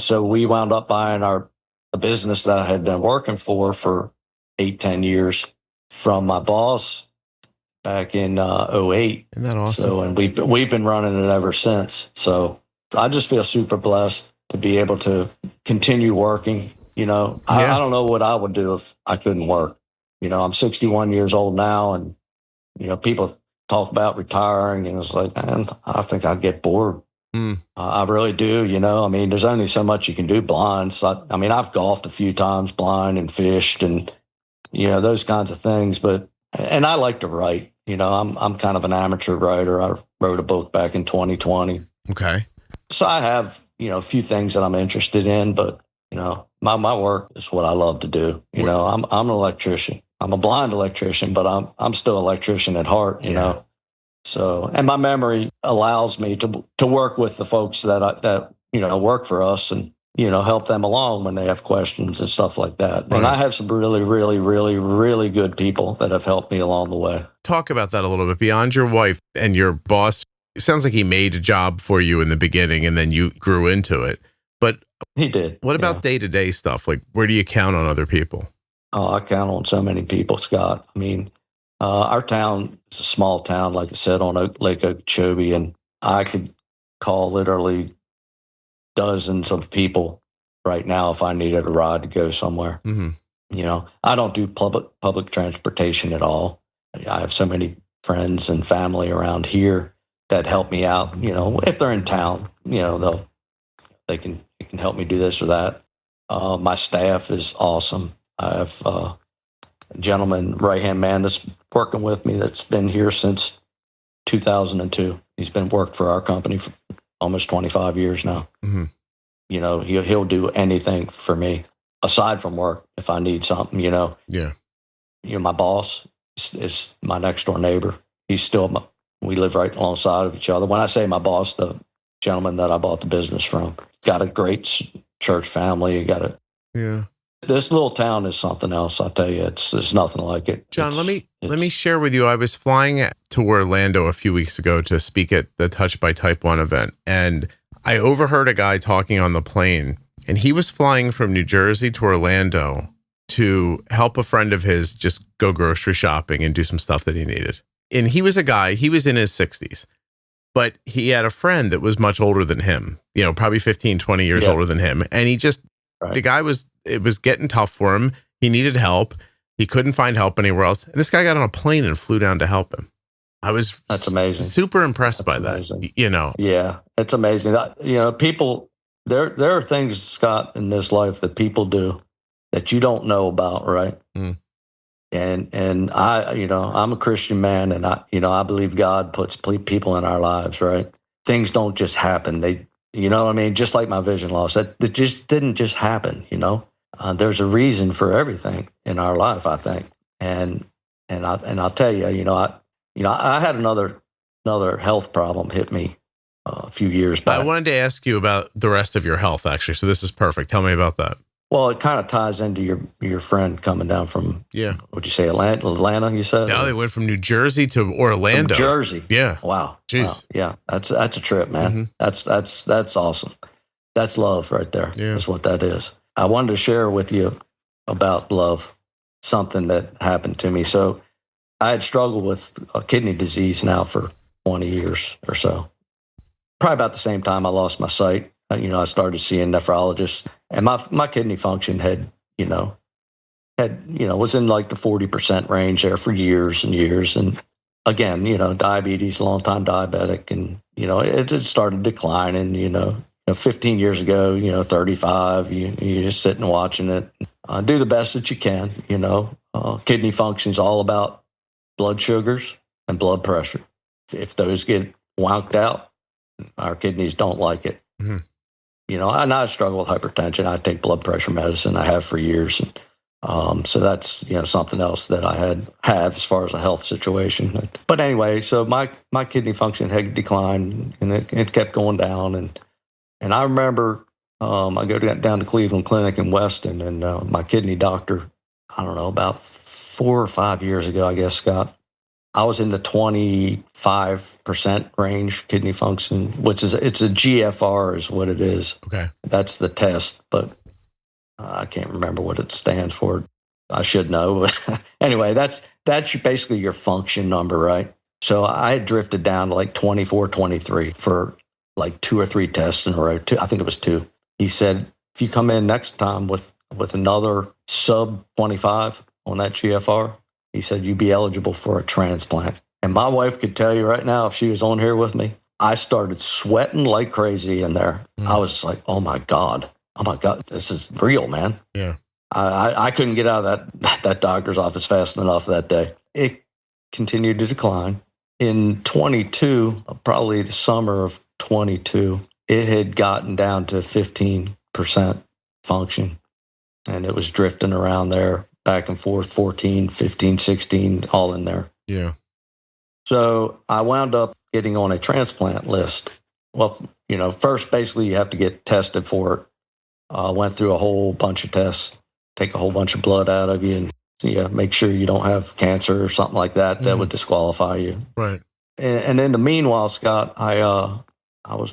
so we wound up buying a business that I had been working for 8-10 years from my boss back in 2008. Isn't that awesome? So, and we've been running it ever since. So I just feel super blessed to be able to continue working. I don't know what I would do if I couldn't work. I'm 61 years old now, and people talk about retiring, and it's like, man, I think I'd get bored. I really do. I mean, there's only so much you can do blind. So I mean, I've golfed a few times blind and fished and those kinds of things. And I like to write. I'm kind of an amateur writer. I wrote a book back in 2020. Okay. So I have a few things that I'm interested in, but my work is what I love to do. I'm an electrician. I'm a blind electrician, but I'm still an electrician at heart. You know. So, and my memory allows me to work with the folks that work for us and help them along when they have questions and stuff like that. Right. And I have some really, really, really, really good people that have helped me along the way. Talk about that a little bit. Beyond your wife and your boss, it sounds like he made a job for you in the beginning and then you grew into it. But he did. What about day-to-day stuff? Like, where do you count on other people? Oh, I count on so many people, Scott. I mean, our town is a small town, like I said, on Lake Okeechobee, and I could call literally dozens of people right now if I needed a ride to go somewhere. Mm-hmm. I don't do public transportation at all. I have so many friends and family around here that help me out. If they're in town, they can help me do this or that. My staff is awesome. I have a gentleman, right-hand man, that's working with me that's been here since 2002. He's been worked for our company for almost 25 years now. Mm-hmm. He'll do anything for me aside from work if I need something. Yeah. My boss is my next door neighbor. We live right alongside of each other. When I say my boss, the gentleman that I bought the business from, got a great church family. Yeah. This little town is something else. I tell you, there's nothing like it. John, let me share with you. I was flying to Orlando a few weeks ago to speak at the Touch by Type 1 event, and I overheard a guy talking on the plane, and he was flying from New Jersey to Orlando to help a friend of his just go grocery shopping and do some stuff that he needed. And he was in his 60s, but he had a friend that was much older than him, probably 15, 20 years older than him. And the guy it was getting tough for him. He needed help. He couldn't find help anywhere else. And this guy got on a plane and flew down to help him. That's amazing. Super impressed by that. Yeah, it's amazing. People, there are things, Scott, in this life that people do that you don't know about, right? Mm. And I'm a Christian man, and I believe God puts people in our lives, right? Things don't just happen. Just like my vision loss, it just didn't just happen. There's a reason for everything in our life, I think. And I'll tell you, I had another health problem hit me a few years back. I wanted to ask you about the rest of your health, actually. So this is perfect. Tell me about that. Well, it kind of ties into your friend coming down from, what'd you say, Atlanta, you said? No, they went from New Jersey to Orlando. From Jersey. Yeah. Wow. Jeez. Wow. Yeah. That's a trip, man. Mm-hmm. That's awesome. That's love right there. Yeah. That's what that is. I wanted to share with you about love. something that happened to me. So I had struggled with kidney disease now for 20 years or so. Probably about the same time I lost my sight. I started seeing nephrologists, and my kidney function was in like the 40% range there for years and years. And again, diabetes, long time diabetic, and it started declining. 15 years ago, 35, you're just sitting watching it. Do the best that you can. Kidney function's all about blood sugars and blood pressure. If those get wonked out, our kidneys don't like it. Mm-hmm. And I struggle with hypertension. I take blood pressure medicine. I have for years. And, so that's, something else that I have as far as a health situation. But anyway, so my kidney function had declined, and it kept going down. And I remember I go down to Cleveland Clinic in Weston, and my kidney doctor, I don't know, about 4 or 5 years ago, I guess, Scott, I was in the 25% range kidney function, which is, it's a GFR is what it is. Okay. That's the test, but I can't remember what it stands for. I should know. But anyway, that's basically your function number, right? So I had drifted down to like 24, 23 for like 2 or 3 tests in a row. I think it was 2. He said, if you come in next time with another sub 25 on that GFR, he said, you'd be eligible for a transplant. And my wife could tell you right now, if she was on here with me, I started sweating like crazy in there. I was like, oh my God, this is real, man. Yeah. I couldn't get out of that doctor's office fast enough that day. It continued to decline. In 22, probably the summer of 22, it had gotten down to 15% function. And it was drifting around there, back and forth, 14, 15, 16, all in there. Yeah. So I wound up getting on a transplant list. Well, first, basically, you have to get tested for it. Went through a whole bunch of tests, take a whole bunch of blood out of you, and make sure you don't have cancer or something like that that would disqualify you. Right. And in the meanwhile, Scott,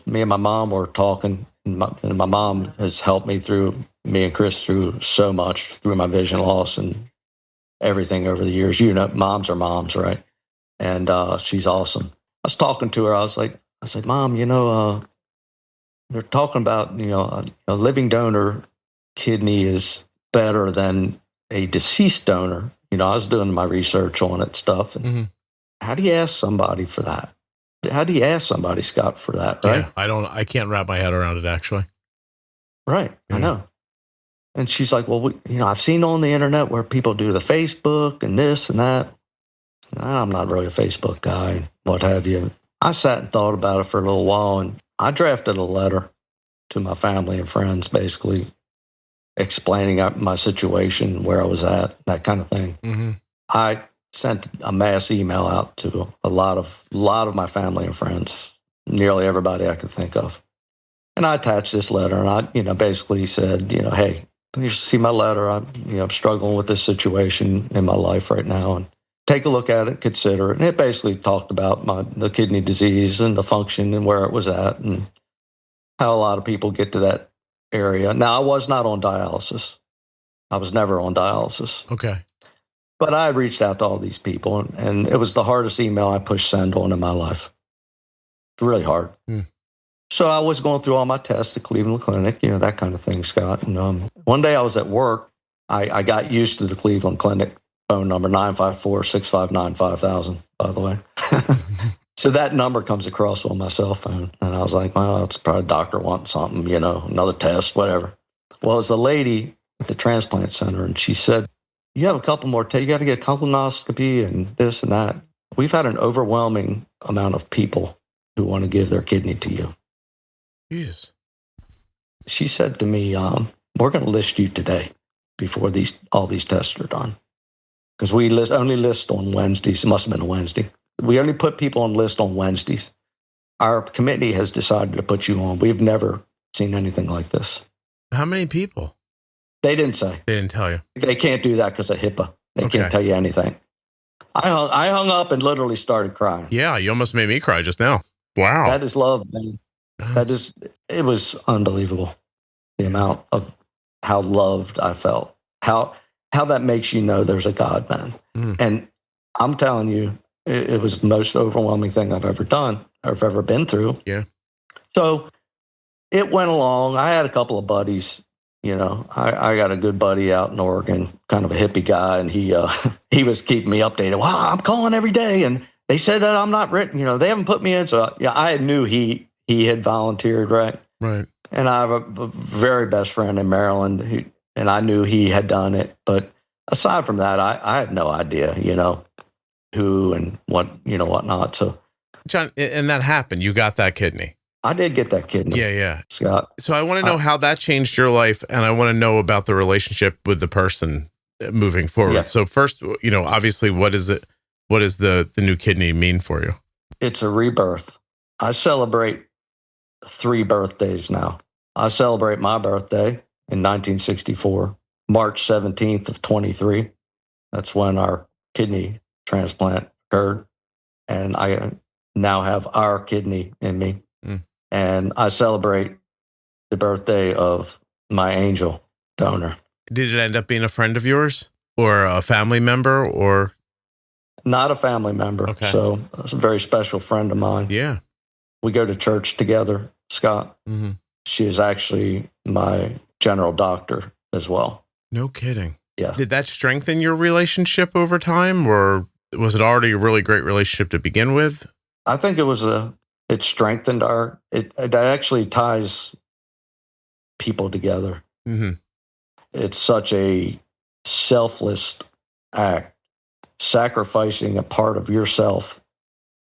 me and my mom were talking, and my mom has helped me and Chris through so much through my vision loss and everything over the years. Moms are moms, right? And she's awesome. I was talking to her. I said, Mom, they're talking about, a living donor kidney is better than a deceased donor. I was doing my research on it stuff. And how do you ask somebody for that? How do you ask somebody, Scott, for that, right? Yeah, I can't wrap my head around it, actually. Right, Yeah. I know. And she's like, well, I've seen on the internet where people do the Facebook and this and that. I'm not really a Facebook guy and what have you. I sat and thought about it for a little while, and I drafted a letter to my family and friends, basically explaining my situation, where I was at, that kind of thing. Mm-hmm. I sent a mass email out to a lot of my family and friends, nearly everybody I could think of. And I attached this letter, and I, basically said, hey, you see my letter. I'm struggling with this situation in my life right now, and take a look at it, consider it. And it basically talked about the kidney disease and the function and where it was at, and how a lot of people get to that area. Now, I was not on dialysis. I was never on dialysis. Okay. But I reached out to all these people, and it was the hardest email I pushed send on in my life. It's really hard. So I was going through all my tests at Cleveland Clinic, that kind of thing, Scott. And one day I was at work. I got used to the Cleveland Clinic phone number, 954-659-5000, by the way. So that number comes across on my cell phone. And I was like, well, it's probably a doctor wanting something, another test, whatever. Well, it was a lady at the transplant center, and she said, you have a couple more tests. You got to get a colonoscopy and this and that. We've had an overwhelming amount of people who want to give their kidney to you. Jeez. She said to me, we're going to list you today before all these tests are done. Because we only list on Wednesdays. It must have been a Wednesday. We only put people on list on Wednesdays. Our committee has decided to put you on. We've never seen anything like this. How many people? They didn't say. They didn't tell you. They can't do that because of HIPAA. They can't tell you anything. I hung up and literally started crying. Yeah, you almost made me cry just now. Wow. That is love, man. It was unbelievable. The amount of how loved I felt. how that makes you know there's a God, man. And I'm telling you, it was the most overwhelming thing I've ever done or I've ever been through. Yeah. So it went along. I had a couple of buddies. I got a good buddy out in Oregon, kind of a hippie guy, and he was keeping me updated. Wow, I'm calling every day, and they said that I'm not written. They haven't put me in. So yeah, I knew he had volunteered, right? Right. And I have a very best friend in Maryland, and I knew he had done it. But aside from that, I had no idea, who and what, whatnot. So, John, and that happened. You got that kidney. I did get that kidney. Yeah. Scott. So I want to know how that changed your life, and I want to know about the relationship with the person moving forward. Yeah. So first, obviously, what is it? What does the new kidney mean for you? It's a rebirth. I celebrate 3 birthdays now. I celebrate my birthday in 1964, March 17th of 23. That's when our kidney transplant occurred. And I now have our kidney in me. And I celebrate the birthday of my angel donor. Did it end up being a friend of yours or a family member or? Not a family member. Okay. So it's a very special friend of mine. Yeah. We go to church together, Scott. Mm-hmm. She is actually my general doctor as well. No kidding. Yeah. Did that strengthen your relationship over time, or was it already a really great relationship to begin with? I think it strengthened it actually ties people together. Mm-hmm. It's such a selfless act, sacrificing a part of yourself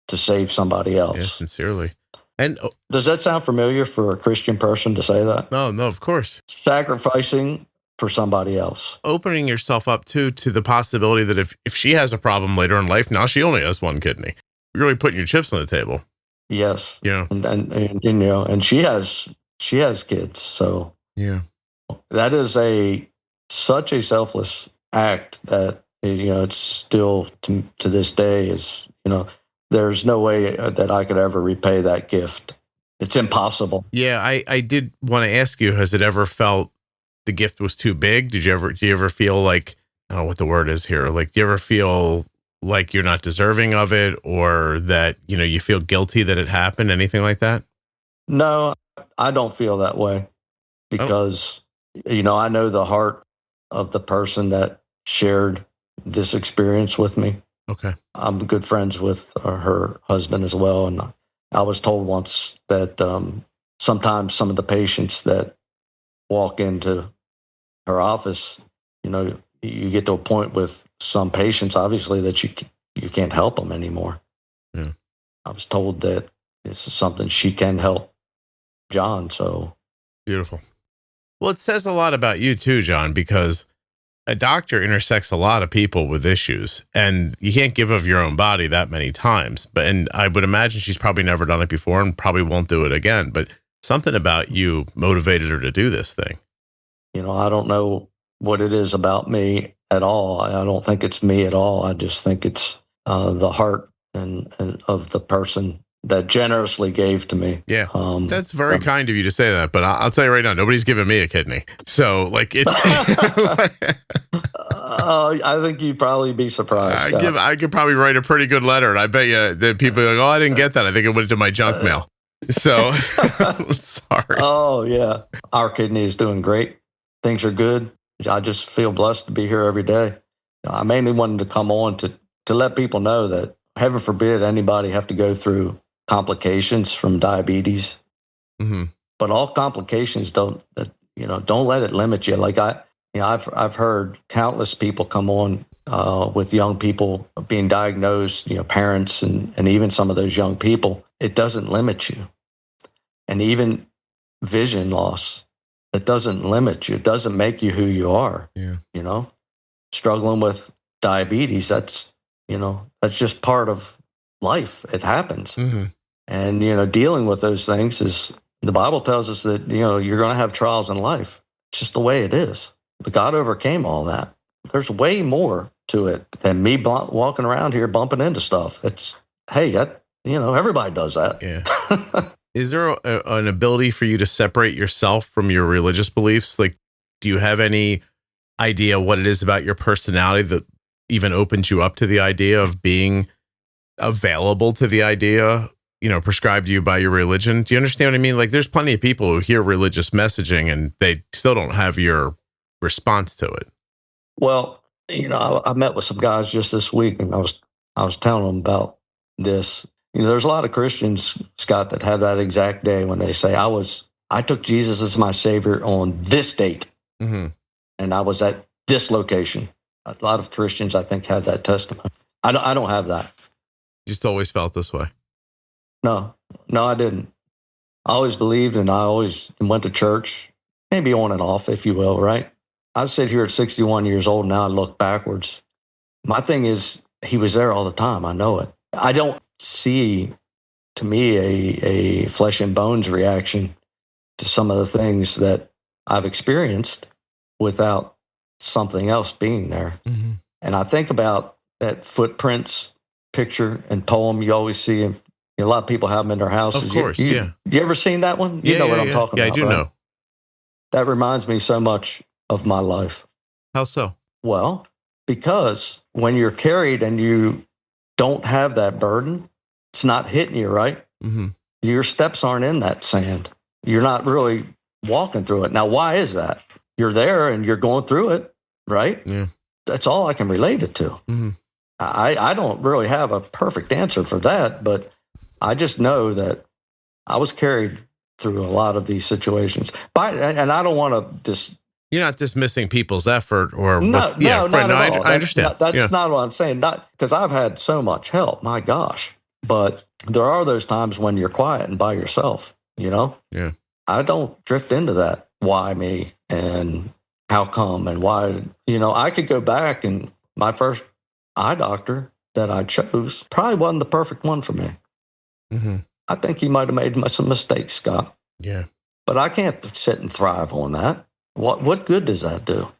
to save somebody else. Yeah, sincerely. And does that sound familiar for a Christian person to say that? No, of course. Sacrificing for somebody else. Opening yourself up to the possibility that if she has a problem later in life, now she only has one kidney. You're really putting your chips on the table. Yes. Yeah. And she has kids. So yeah, that is such a selfless act that, it's still to this day is, there's no way that I could ever repay that gift. It's impossible. Yeah. I did want to ask you, has it ever felt the gift was too big? Do you ever feel like, I don't know what the word is here. Like, do you ever feel like you're not deserving of it, or that, you feel guilty that it happened? Anything like that? No, I don't feel that way because, I know the heart of the person that shared this experience with me. Okay. I'm good friends with her husband as well. And I was told once that sometimes some of the patients that walk into her office, you get to a point with some patients, obviously, that you can't help them anymore. Yeah. I was told that this is something she can help John. So beautiful. Well, it says a lot about you too, John, because a doctor intersects a lot of people with issues, and you can't give of your own body that many times. And I would imagine she's probably never done it before and probably won't do it again. But something about you motivated her to do this thing. I don't know what it is about me at all. I don't think it's me at all. I just think it's the heart and of the person that generously gave to me. Yeah, that's very kind of you to say that. But I'll tell you right now, nobody's giving me a kidney. So, it's. I think you'd probably be surprised. I could probably write a pretty good letter, and I bet you that people are like, "Oh, I didn't get that. I think it went to my junk mail." So, sorry. Oh yeah, our kidney is doing great. Things are good. I just feel blessed to be here every day. I mainly wanted to come on to let people know that, heaven forbid, anybody have to go through complications from diabetes. Mm-hmm. But all complications don't let it limit you. Like I've heard countless people come on with young people being diagnosed, parents and even some of those young people. It doesn't limit you. And even vision loss, it doesn't limit you. It doesn't make you who you are. Yeah. Struggling with diabetes, that's just part of life. It happens. Mm-hmm. And, dealing with those things is, the Bible tells us that, you're going to have trials in life. It's just the way it is. But God overcame all that. There's way more to it than me walking around here bumping into stuff. It's, hey, everybody does that. Yeah. Is there an ability for you to separate yourself from your religious beliefs? Like, do you have any idea what it is about your personality that even opens you up to the idea of being available to the idea, prescribed to you by your religion? Do you understand what I mean? Like, there's plenty of people who hear religious messaging and they still don't have your response to it. Well, I met with some guys just this week, and I was telling them about this. There's a lot of Christians, Scott, that have that exact day when they say, I took Jesus as my savior on this date, mm-hmm. and I was at this location. A lot of Christians, I think, have that testimony. I don't have that. You just always felt this way? No, I didn't. I always believed, and I always went to church, maybe on and off, if you will, right? I sit here at 61 years old now. I look backwards. My thing is, he was there all the time. I know it. I don't see, to me, a flesh and bones reaction to some of the things that I've experienced without something else being there. Mm-hmm. And I think about that footprints picture and poem you always see. And a lot of people have them in their houses. Of course, You ever seen that one? You know what I'm talking about. Yeah, I do know. That reminds me so much of my life. How so? Well, because when you're carried and you don't have that burden, it's not hitting you, right? Mm-hmm. Your steps aren't in that sand. You're not really walking through it. Now, why is that? You're there and you're going through it, right? Yeah. That's all I can relate it to. Mm-hmm. I don't really have a perfect answer for that, but I just know that I was carried through a lot of these situations. And I don't want to just... You're not dismissing people's effort or... not at all. I understand. That's not what I'm saying. Not because I've had so much help, my gosh. But there are those times when you're quiet and by yourself, Yeah. I don't drift into that. Why me? And how come? And why? I could go back, and my first eye doctor that I chose probably wasn't the perfect one for me. Mm-hmm. I think he might have made some mistakes, Scott. Yeah. But I can't sit and thrive on that. What good does that do?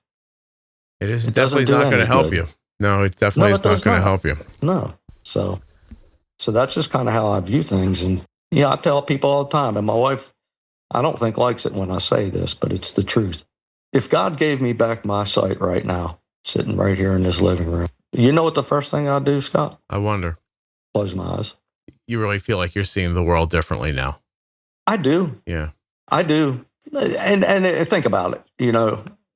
It definitely not going to help you. No, it definitely is not going to help you. No. So that's just kind of how I view things. And, I tell people all the time, and my wife, I don't think likes it when I say this, but it's the truth. If God gave me back my sight right now, sitting right here in this living room, you know what the first thing I'd do, Scott? I wonder. Close my eyes. You really feel like you're seeing the world differently now. I do. Yeah. I do. And think about it.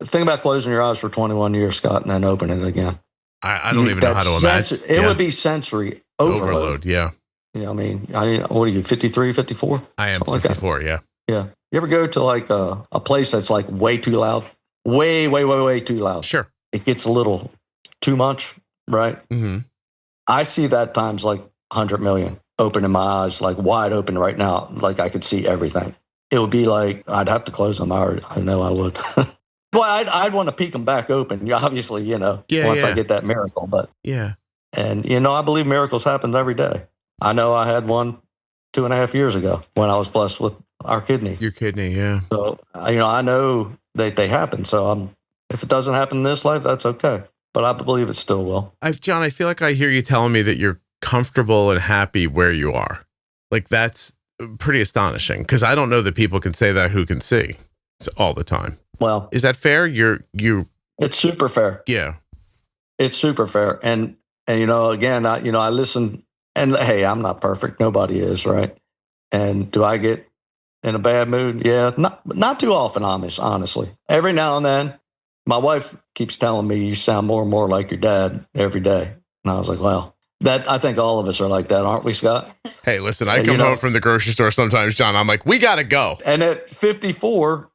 Think about closing your eyes for 21 years, Scott, and then opening it again. I don't even know how to imagine. It would be sensory overload. Yeah. What are you, 53, 54? I am 54, yeah. Yeah. You ever go to like a place that's like way too loud? Way, way, way, way too loud. Sure. It gets a little too much, right? Mm-hmm. I see that times like 100 million, opening my eyes like wide open right now, like I could see everything. It would be like, I'd have to close them. I know I would. Well, I'd want to peek them back open. Obviously, once I get that miracle. But yeah. And, I believe miracles happen every day. I know I had one 2.5 years ago when I was blessed with our kidney. Your kidney, yeah. So, I know they happen. So if it doesn't happen in this life, that's okay. But I believe it still will. John, I feel like I hear you telling me that you're comfortable and happy where you are. Like, that's pretty astonishing, because I don't know that people can say that who can see all the time. Well, is that fair? It's super fair. Yeah. It's super fair. And again, I listen, and hey, I'm not perfect. Nobody is, right? And do I get in a bad mood? Yeah, not too often, honestly. Every now and then, my wife keeps telling me, you sound more and more like your dad every day. And I was like, well, I think all of us are like that, aren't we, Scott? Hey, listen, I come home from the grocery store sometimes, John. I'm like, we got to go. And at 54,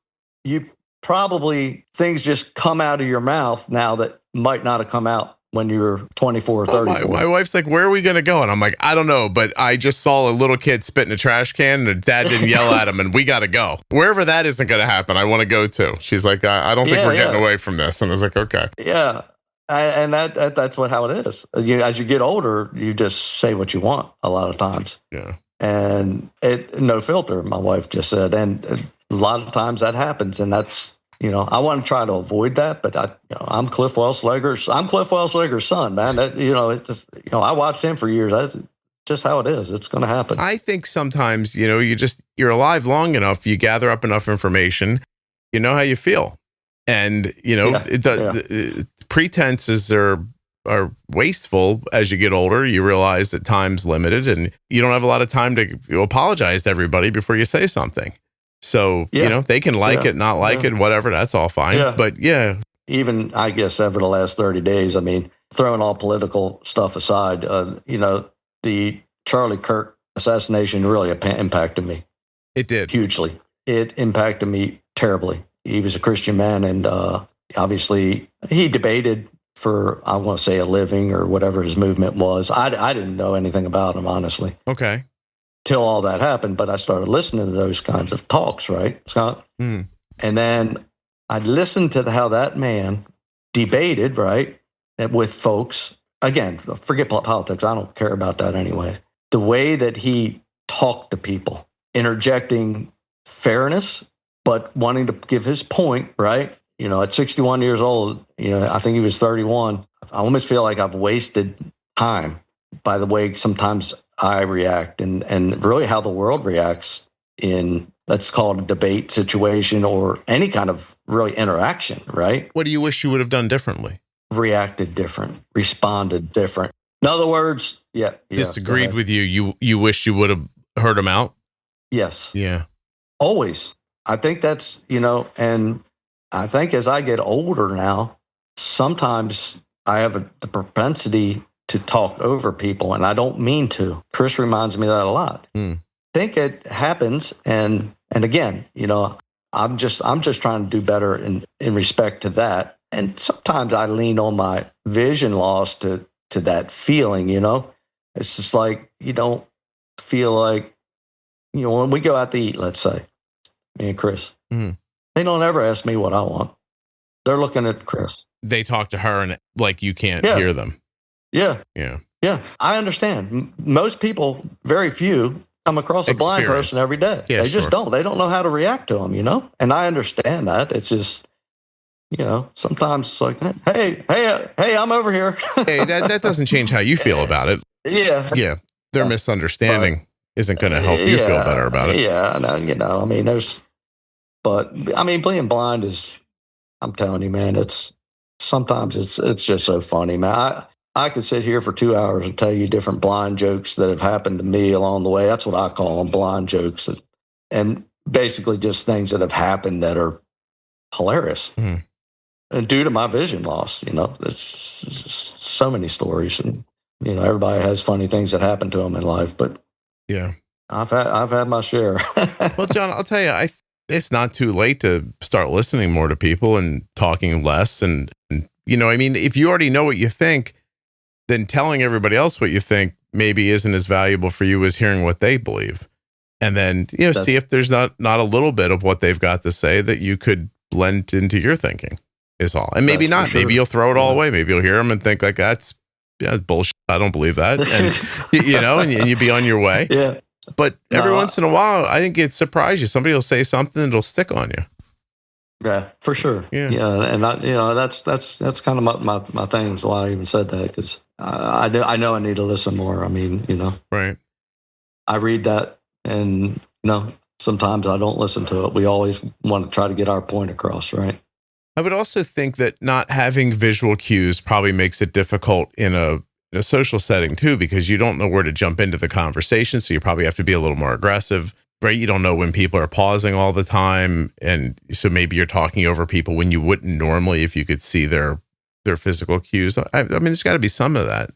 you probably, things just come out of your mouth now that might not have come out when you were 24 or 34. My wife's like, where are we going to go? And I'm like, I don't know, but I just saw a little kid spit in a trash can and her dad didn't yell at him, and we got to go. Wherever that isn't going to happen, I want to go to. She's like, I don't think we're getting away from this. And I was like, okay. Yeah. And that's how it is. As you get older, you just say what you want a lot of times. Yeah. And no filter, my wife just said. And a lot of times that happens. And that's, I want to try to avoid that. But I'm Cliff Wellsleger's son, man. I watched him for years. That's just how it is. It's going to happen. I think sometimes, you're alive long enough, you gather up enough information, you know how you feel. And, the pretenses are wasteful. As you get older, you realize that time's limited and you don't have a lot of time to apologize to everybody before you say something. So, they can like it, not like it, whatever. That's all fine. Yeah. But even I guess over the last 30 days, I mean, throwing all political stuff aside, the Charlie Kirk assassination really impacted me. It did. Hugely. It impacted me terribly. He was a Christian man, and obviously he debated for, I want to say, a living or whatever his movement was. I didn't know anything about him, honestly. Okay. Till all that happened, but I started listening to those kinds of talks, right, Scott? Mm. And then I listened to how that man debated, right, with folks. Again, forget politics. I don't care about that anyway. The way that he talked to people, interjecting fairness, but wanting to give his point, right? At 61 years old, I think he was 31. I almost feel like I've wasted time by the way sometimes I react and really how the world reacts in, let's call it a debate situation or any kind of really interaction, right? What do you wish you would have done differently? Reacted different, responded different. In other words, disagreed with you. You wish you would have heard him out? Yes. Yeah. Always. I think that's, and I think as I get older now, sometimes I have the propensity to talk over people, and I don't mean to. Chris reminds me of that a lot. Mm. I think it happens, and again, I'm just trying to do better in respect to that. And sometimes I lean on my vision loss to that feeling. It's just like you don't feel like when we go out to eat, let's say, me and Chris, they don't ever ask me what I want. They're looking at Chris. They talk to her and like you can't hear them. Yeah. Yeah. Yeah. I understand. Most people, very few, come across a blind person every day. Yeah, they just don't. They don't know how to react to them, And I understand that. It's just, sometimes it's like, hey, I'm over here. Hey, that doesn't change how you feel about it. Yeah. Yeah. Their misunderstanding isn't going to help you feel better about it. Yeah. I mean, being blind is, I'm telling you, man, sometimes it's just so funny, man. I could sit here for 2 hours and tell you different blind jokes that have happened to me along the way. That's what I call them, blind jokes. And basically just things that have happened that are hilarious. Mm. And due to my vision loss, there's so many stories. And, everybody has funny things that happen to them in life. But yeah, I've had my share. Well, John, I'll tell you, it's not too late to start listening more to people and talking less. And if you already know what you think, then telling everybody else what you think maybe isn't as valuable for you as hearing what they believe. And then, see if there's not a little bit of what they've got to say that you could blend into your thinking is all. And maybe not. Sure. Maybe you'll throw it all away. Maybe you'll hear them and think like, that's bullshit. I don't believe that. And, and you'd be on your way. Yeah. But every once in a while, I think it surprises you. Somebody will say something that'll stick on you. Yeah, for sure. Yeah. And that's kind of my thing is why I even said that, because I know I need to listen more. I mean, right. I read that and, sometimes I don't listen to it. We always want to try to get our point across, right? I would also think that not having visual cues probably makes it difficult in a social setting too, because you don't know where to jump into the conversation. So you probably have to be a little more aggressive, right? You don't know when people are pausing all the time. And so maybe you're talking over people when you wouldn't normally if you could see their physical cues. I mean, there's got to be some of that.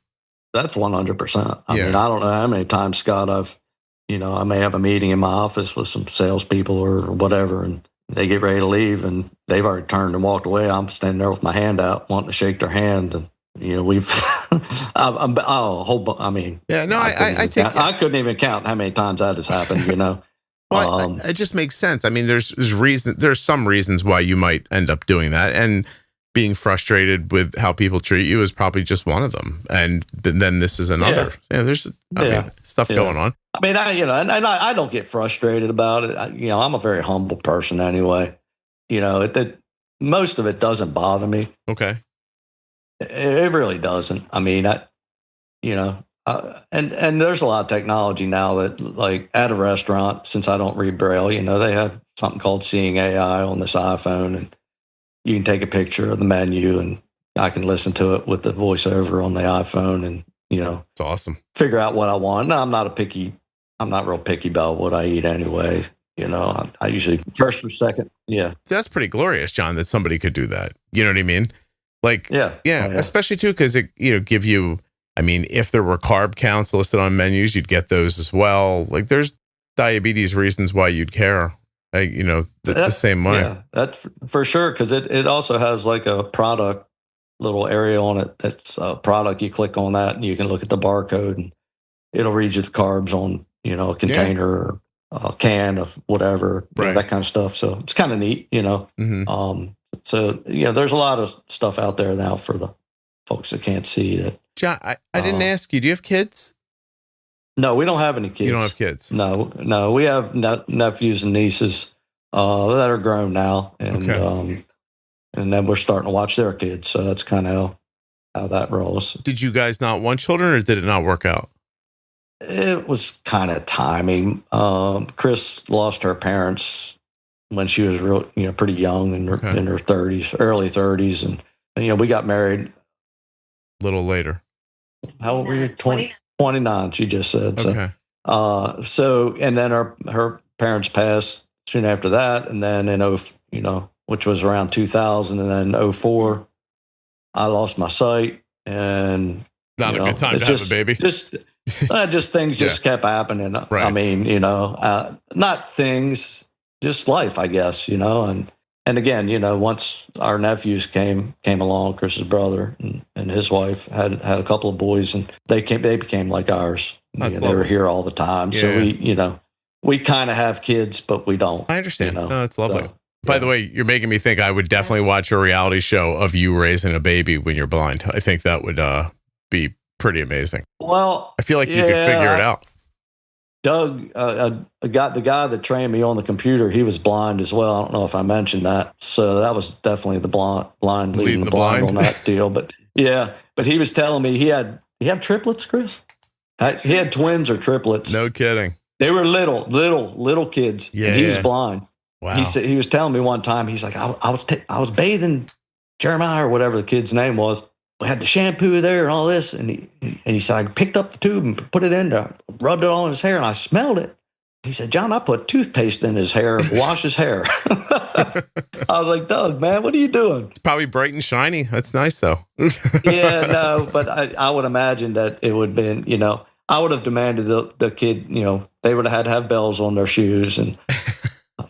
That's 100%. I mean, I don't know how many times, Scott, I may have a meeting in my office with some salespeople or whatever, and they get ready to leave and they've already turned and walked away. I'm standing there with my hand out, wanting to shake their hand. And, we've, I couldn't even count how many times that has happened, Well, it just makes sense. I mean, there's some reasons why you might end up doing that, and being frustrated with how people treat you is probably just one of them. And then this is another. Yeah, there's stuff going on. I mean, I don't get frustrated about it. I'm a very humble person anyway. Most of it doesn't bother me. Okay. It really doesn't. I mean, and there's a lot of technology now that, like, at a restaurant, since I don't read Braille, they have something called Seeing AI on this iPhone, and you can take a picture of the menu and I can listen to it with the voiceover on the iPhone and, It's awesome. figure out what I want. No, I'm not real picky about what I eat anyway. I usually first or second. Yeah. That's pretty glorious, John, that somebody could do that. You know what I mean? Like, Yeah. Especially too, because it, give you, I mean, if there were carb counts listed on menus, you'd get those as well. Like there's diabetes reasons why you'd care, the same way. Yeah, that's for sure. Cause it also has like a product little area on it. That's a product. You click on that and you can look at the barcode and it'll read you the carbs on, a container or a can of whatever, right. That kind of stuff. So it's kind of neat, Mm-hmm. So, there's a lot of stuff out there now for the folks that can't see that. John, I didn't ask you, do you have kids? No, we don't have any kids. You don't have kids? No, we have nephews and nieces that are grown now. And and then we're starting to watch their kids. So that's kind of how that rolls. Did you guys not want children or did it not work out? It was kind of timing. Chris lost her parents when she was real, pretty young in her 30s, early 30s. And, we got married. A little later. How old were you? 29, she just said. Okay. And then her parents passed soon after that. And then which was around 2000. And then 2004, I lost my sight. And not a good time to have a baby. Just things just kept happening. Right. I mean, not things, just life, I guess, and again, once our nephews came along, Chris's brother and his wife had a couple of boys and they became like ours. They were here all the time. Yeah. So we kind of have kids, but we don't. I understand. No, it's lovely. So, by the way, you're making me think I would definitely watch a reality show of you raising a baby when you're blind. I think that would be pretty amazing. Well, I feel like you could figure it out. Doug, the guy that trained me on the computer, he was blind as well. I don't know if I mentioned that. So that was definitely the blind leading the blind on that deal. But but he was telling me he had triplets, Chris. He had twins or triplets. No kidding. They were little kids. Yeah, and he was blind. Wow. He was telling me one time. He's like, I was bathing Jeremiah or whatever the kid's name was. We had the shampoo there and all this. And he said, I picked up the tube and put it in there, rubbed it on his hair, and I smelled it. He said, John, I put toothpaste in his hair, wash his hair. I was like, Doug, man, what are you doing? It's probably bright and shiny. That's nice, though. Yeah, no, but I would imagine that it would have been, I would have demanded the kid, they would have had to have bells on their shoes and,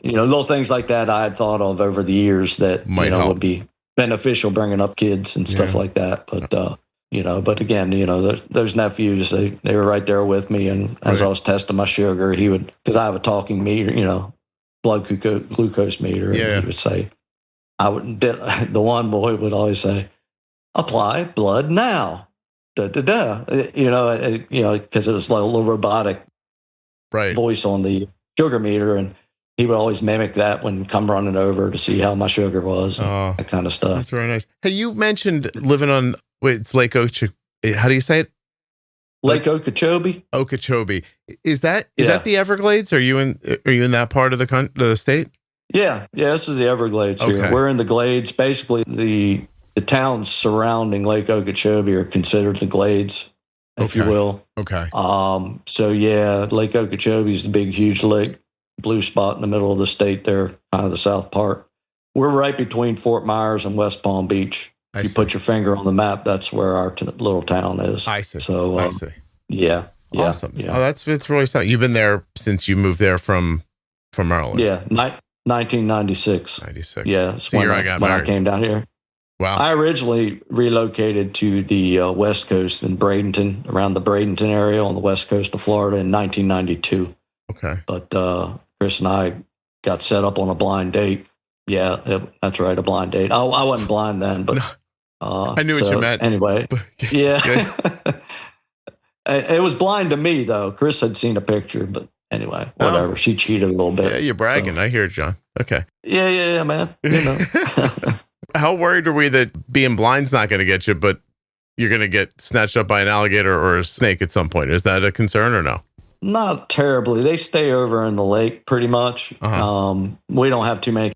little things like that I had thought of over the years that, would be beneficial bringing up kids and stuff like that. But, but again, those nephews, they were right there with me. And as I was testing my sugar, he would, because I have a talking meter, blood glucose meter. Yeah. And he would say, the one boy would always say, apply blood now. Because it was like a little robotic voice on the sugar meter. And he would always mimic that when come running over to see how my sugar was, and that kind of stuff. That's very nice. Hey, you mentioned living on, it's Lake Okeechobee. How do you say it? Lake Okeechobee. Okeechobee. Is that the Everglades? Are you in that part of the state? Yeah. This is the Everglades here. We're in the Glades. Basically, the towns surrounding Lake Okeechobee are considered the Glades, if you will. Okay. Lake Okeechobee is the big, huge lake. Blue spot in the middle of the state there, kind of the south part. We're right between Fort Myers and West Palm Beach. If you put your finger on the map, that's where our little town is. I see. So, I see. Yeah. Awesome. Yeah. Oh, it's really something. You've been there since you moved there from Maryland. Yeah. 1996. 96. Yeah. So when I came down here. Wow. I originally relocated to the West Coast in Bradenton, around the Bradenton area on the West Coast of Florida in 1992. Okay. But Chris and I got set up on a blind date. Yeah, that's right, a blind date. I wasn't blind then, but I knew what you meant. Anyway, yeah. It was blind to me, though. Chris had seen a picture, but anyway, whatever. She cheated a little bit. Yeah, you're bragging. So. I hear it, John. Okay. Yeah, man. How worried are we that being blind's not going to get you, but you're going to get snatched up by an alligator or a snake at some point? Is that a concern or no? Not terribly. They stay over in the lake pretty much. We don't have too many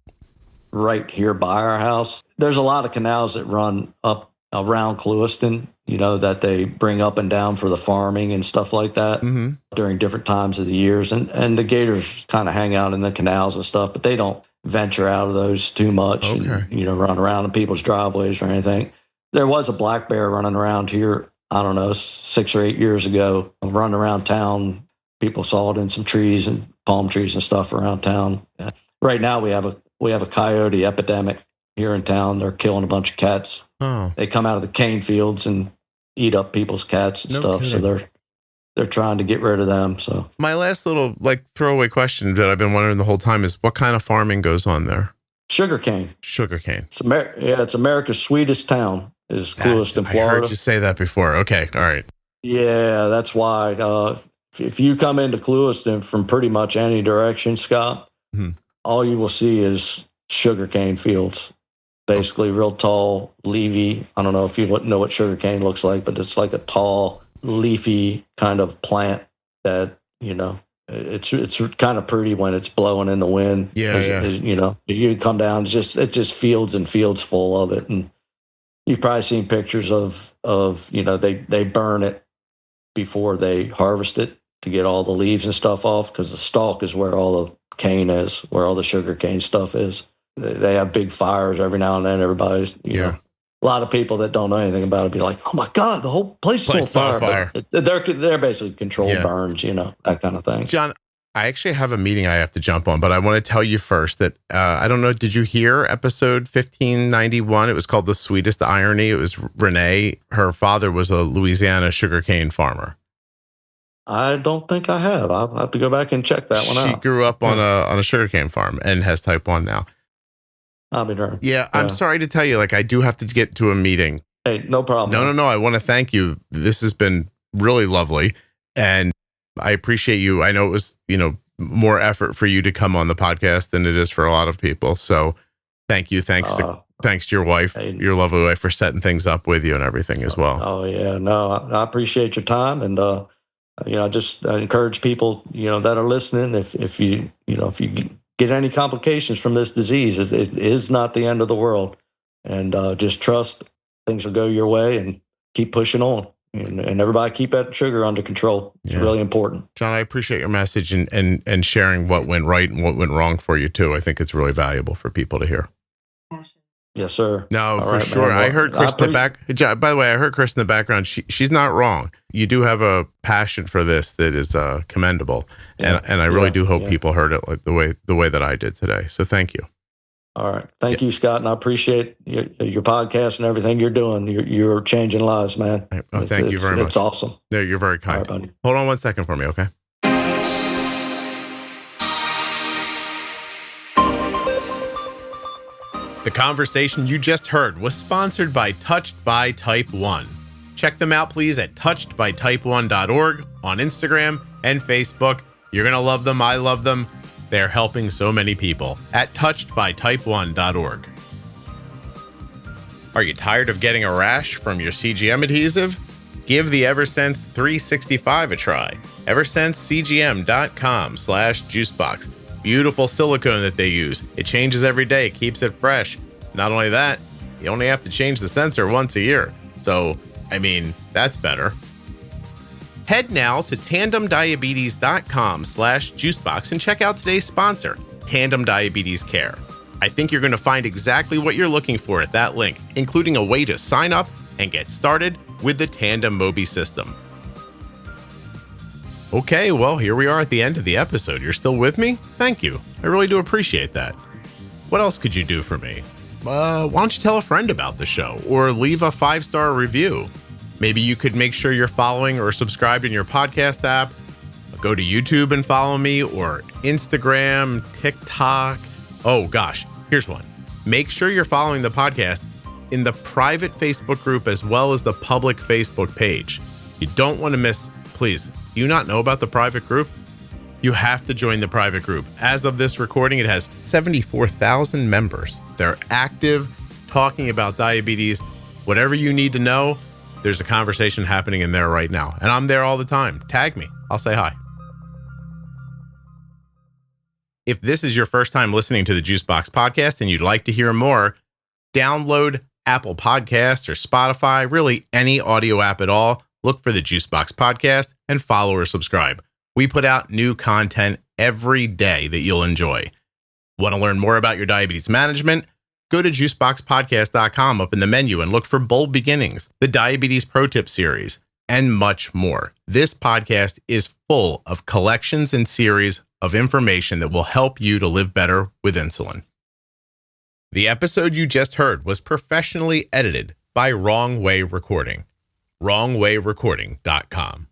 right here by our house. There's a lot of canals that run up around Clewiston, that they bring up and down for the farming and stuff like that during different times of the years. And the gators kind of hang out in the canals and stuff, but they don't venture out of those too much and, run around in people's driveways or anything. There was a black bear running around here, I don't know, 6 or 8 years ago, running around town. People saw it in some trees and palm trees and stuff around town. Right now we have a coyote epidemic here in town. They're killing a bunch of cats. Oh. They come out of the cane fields and eat up people's cats and stuff. Kidding. So they're trying to get rid of them. So my last little throwaway question that I've been wondering the whole time is what kind of farming goes on there? Sugarcane. It's America's sweetest town is Clewiston, Florida. I heard you say that before. Okay. All right. Yeah, that's why. If you come into Clewiston from pretty much any direction, Scott, all you will see is sugarcane fields. Basically, real tall, leafy. I don't know if you know what sugarcane looks like, but it's like a tall, leafy kind of plant that, it's kind of pretty when it's blowing in the wind. Yeah. You come down, it's just fields and fields full of it. And you've probably seen pictures of they burn it before they harvest it to get all the leaves and stuff off, because the stalk is where all the cane is, where all the sugarcane stuff is. They have big fires every now and then. Everybody's, a lot of people that don't know anything about it be like, "Oh my God, the whole place is on fire." But they're basically controlled burns, that kind of thing. John, I actually have a meeting I have to jump on, but I want to tell you first that I don't know. Did you hear episode 1591? It was called "The Sweetest Irony." It was Renee. Her father was a Louisiana sugarcane farmer. I don't think I have. I'll have to go back and check that one out. She grew up on a sugarcane farm and has type 1 now. I'll be darned. Yeah, I'm sorry to tell you, I do have to get to a meeting. Hey, no problem. No. I want to thank you. This has been really lovely, and I appreciate you. I know it was, more effort for you to come on the podcast than it is for a lot of people. So thank you. Thanks to your wife, your lovely wife, for setting things up with you and everything as well. Oh yeah. No, I appreciate your time. And, I encourage people, that are listening, if you get any complications from this disease, it is not the end of the world. And just trust things will go your way and keep pushing on. And everybody keep that sugar under control. It's really important. John, I appreciate your message and sharing what went right and what went wrong for you too. I think it's really valuable for people to hear. Yes, sir. No, all for right, sure. Man. Well, I heard Chris in the back. By the way, I heard Chris in the background. She's not wrong. You do have a passion for this that is commendable, and I really do hope people heard it like the way that I did today. So thank you. All right, thank you, Scott, and I appreciate your podcast and everything you're doing. You're changing lives, man. Well, thank you very much. It's awesome. No, you're very kind. All right, buddy. Hold on 1 second for me, okay? The conversation you just heard was sponsored by Touched by Type 1. Check them out, please, at touchedbytype1.org on Instagram and Facebook. You're going to love them. I love them. They're helping so many people at touchedbytype1.org. Are you tired of getting a rash from your CGM adhesive? Give the Eversense 365 a try. EversenseCGM.com/juicebox. Beautiful silicone that they use. It changes every day, keeps it fresh. Not only that, you only have to change the sensor once a year. So, that's better. Head now to tandemdiabetes.com/juicebox and check out today's sponsor, Tandem Diabetes Care. I think you're going to find exactly what you're looking for at that link, including a way to sign up and get started with the Tandem Mobi system. Okay, well, here we are at the end of the episode. You're still with me? Thank you. I really do appreciate that. What else could you do for me? Why don't you tell a friend about the show or leave a 5-star review? Maybe you could make sure you're following or subscribed in your podcast app. Go to YouTube and follow me, or Instagram, TikTok. Oh gosh, here's one. Make sure you're following the podcast in the private Facebook group as well as the public Facebook page. You don't want to miss. Please, do you not know about the private group? You have to join the private group. As of this recording, it has 74,000 members. They're active, talking about diabetes. Whatever you need to know, there's a conversation happening in there right now. And I'm there all the time. Tag me. I'll say hi. If this is your first time listening to the Juicebox Podcast and you'd like to hear more, download Apple Podcasts or Spotify, really any audio app at all. Look for the Juicebox Podcast and follow or subscribe. We put out new content every day that you'll enjoy. Want to learn more about your diabetes management? Go to juiceboxpodcast.com up in the menu and look for Bold Beginnings, the Diabetes Pro Tip series, and much more. This podcast is full of collections and series of information that will help you to live better with insulin. The episode you just heard was professionally edited by Wrong Way Recording, wrongwayrecording.com.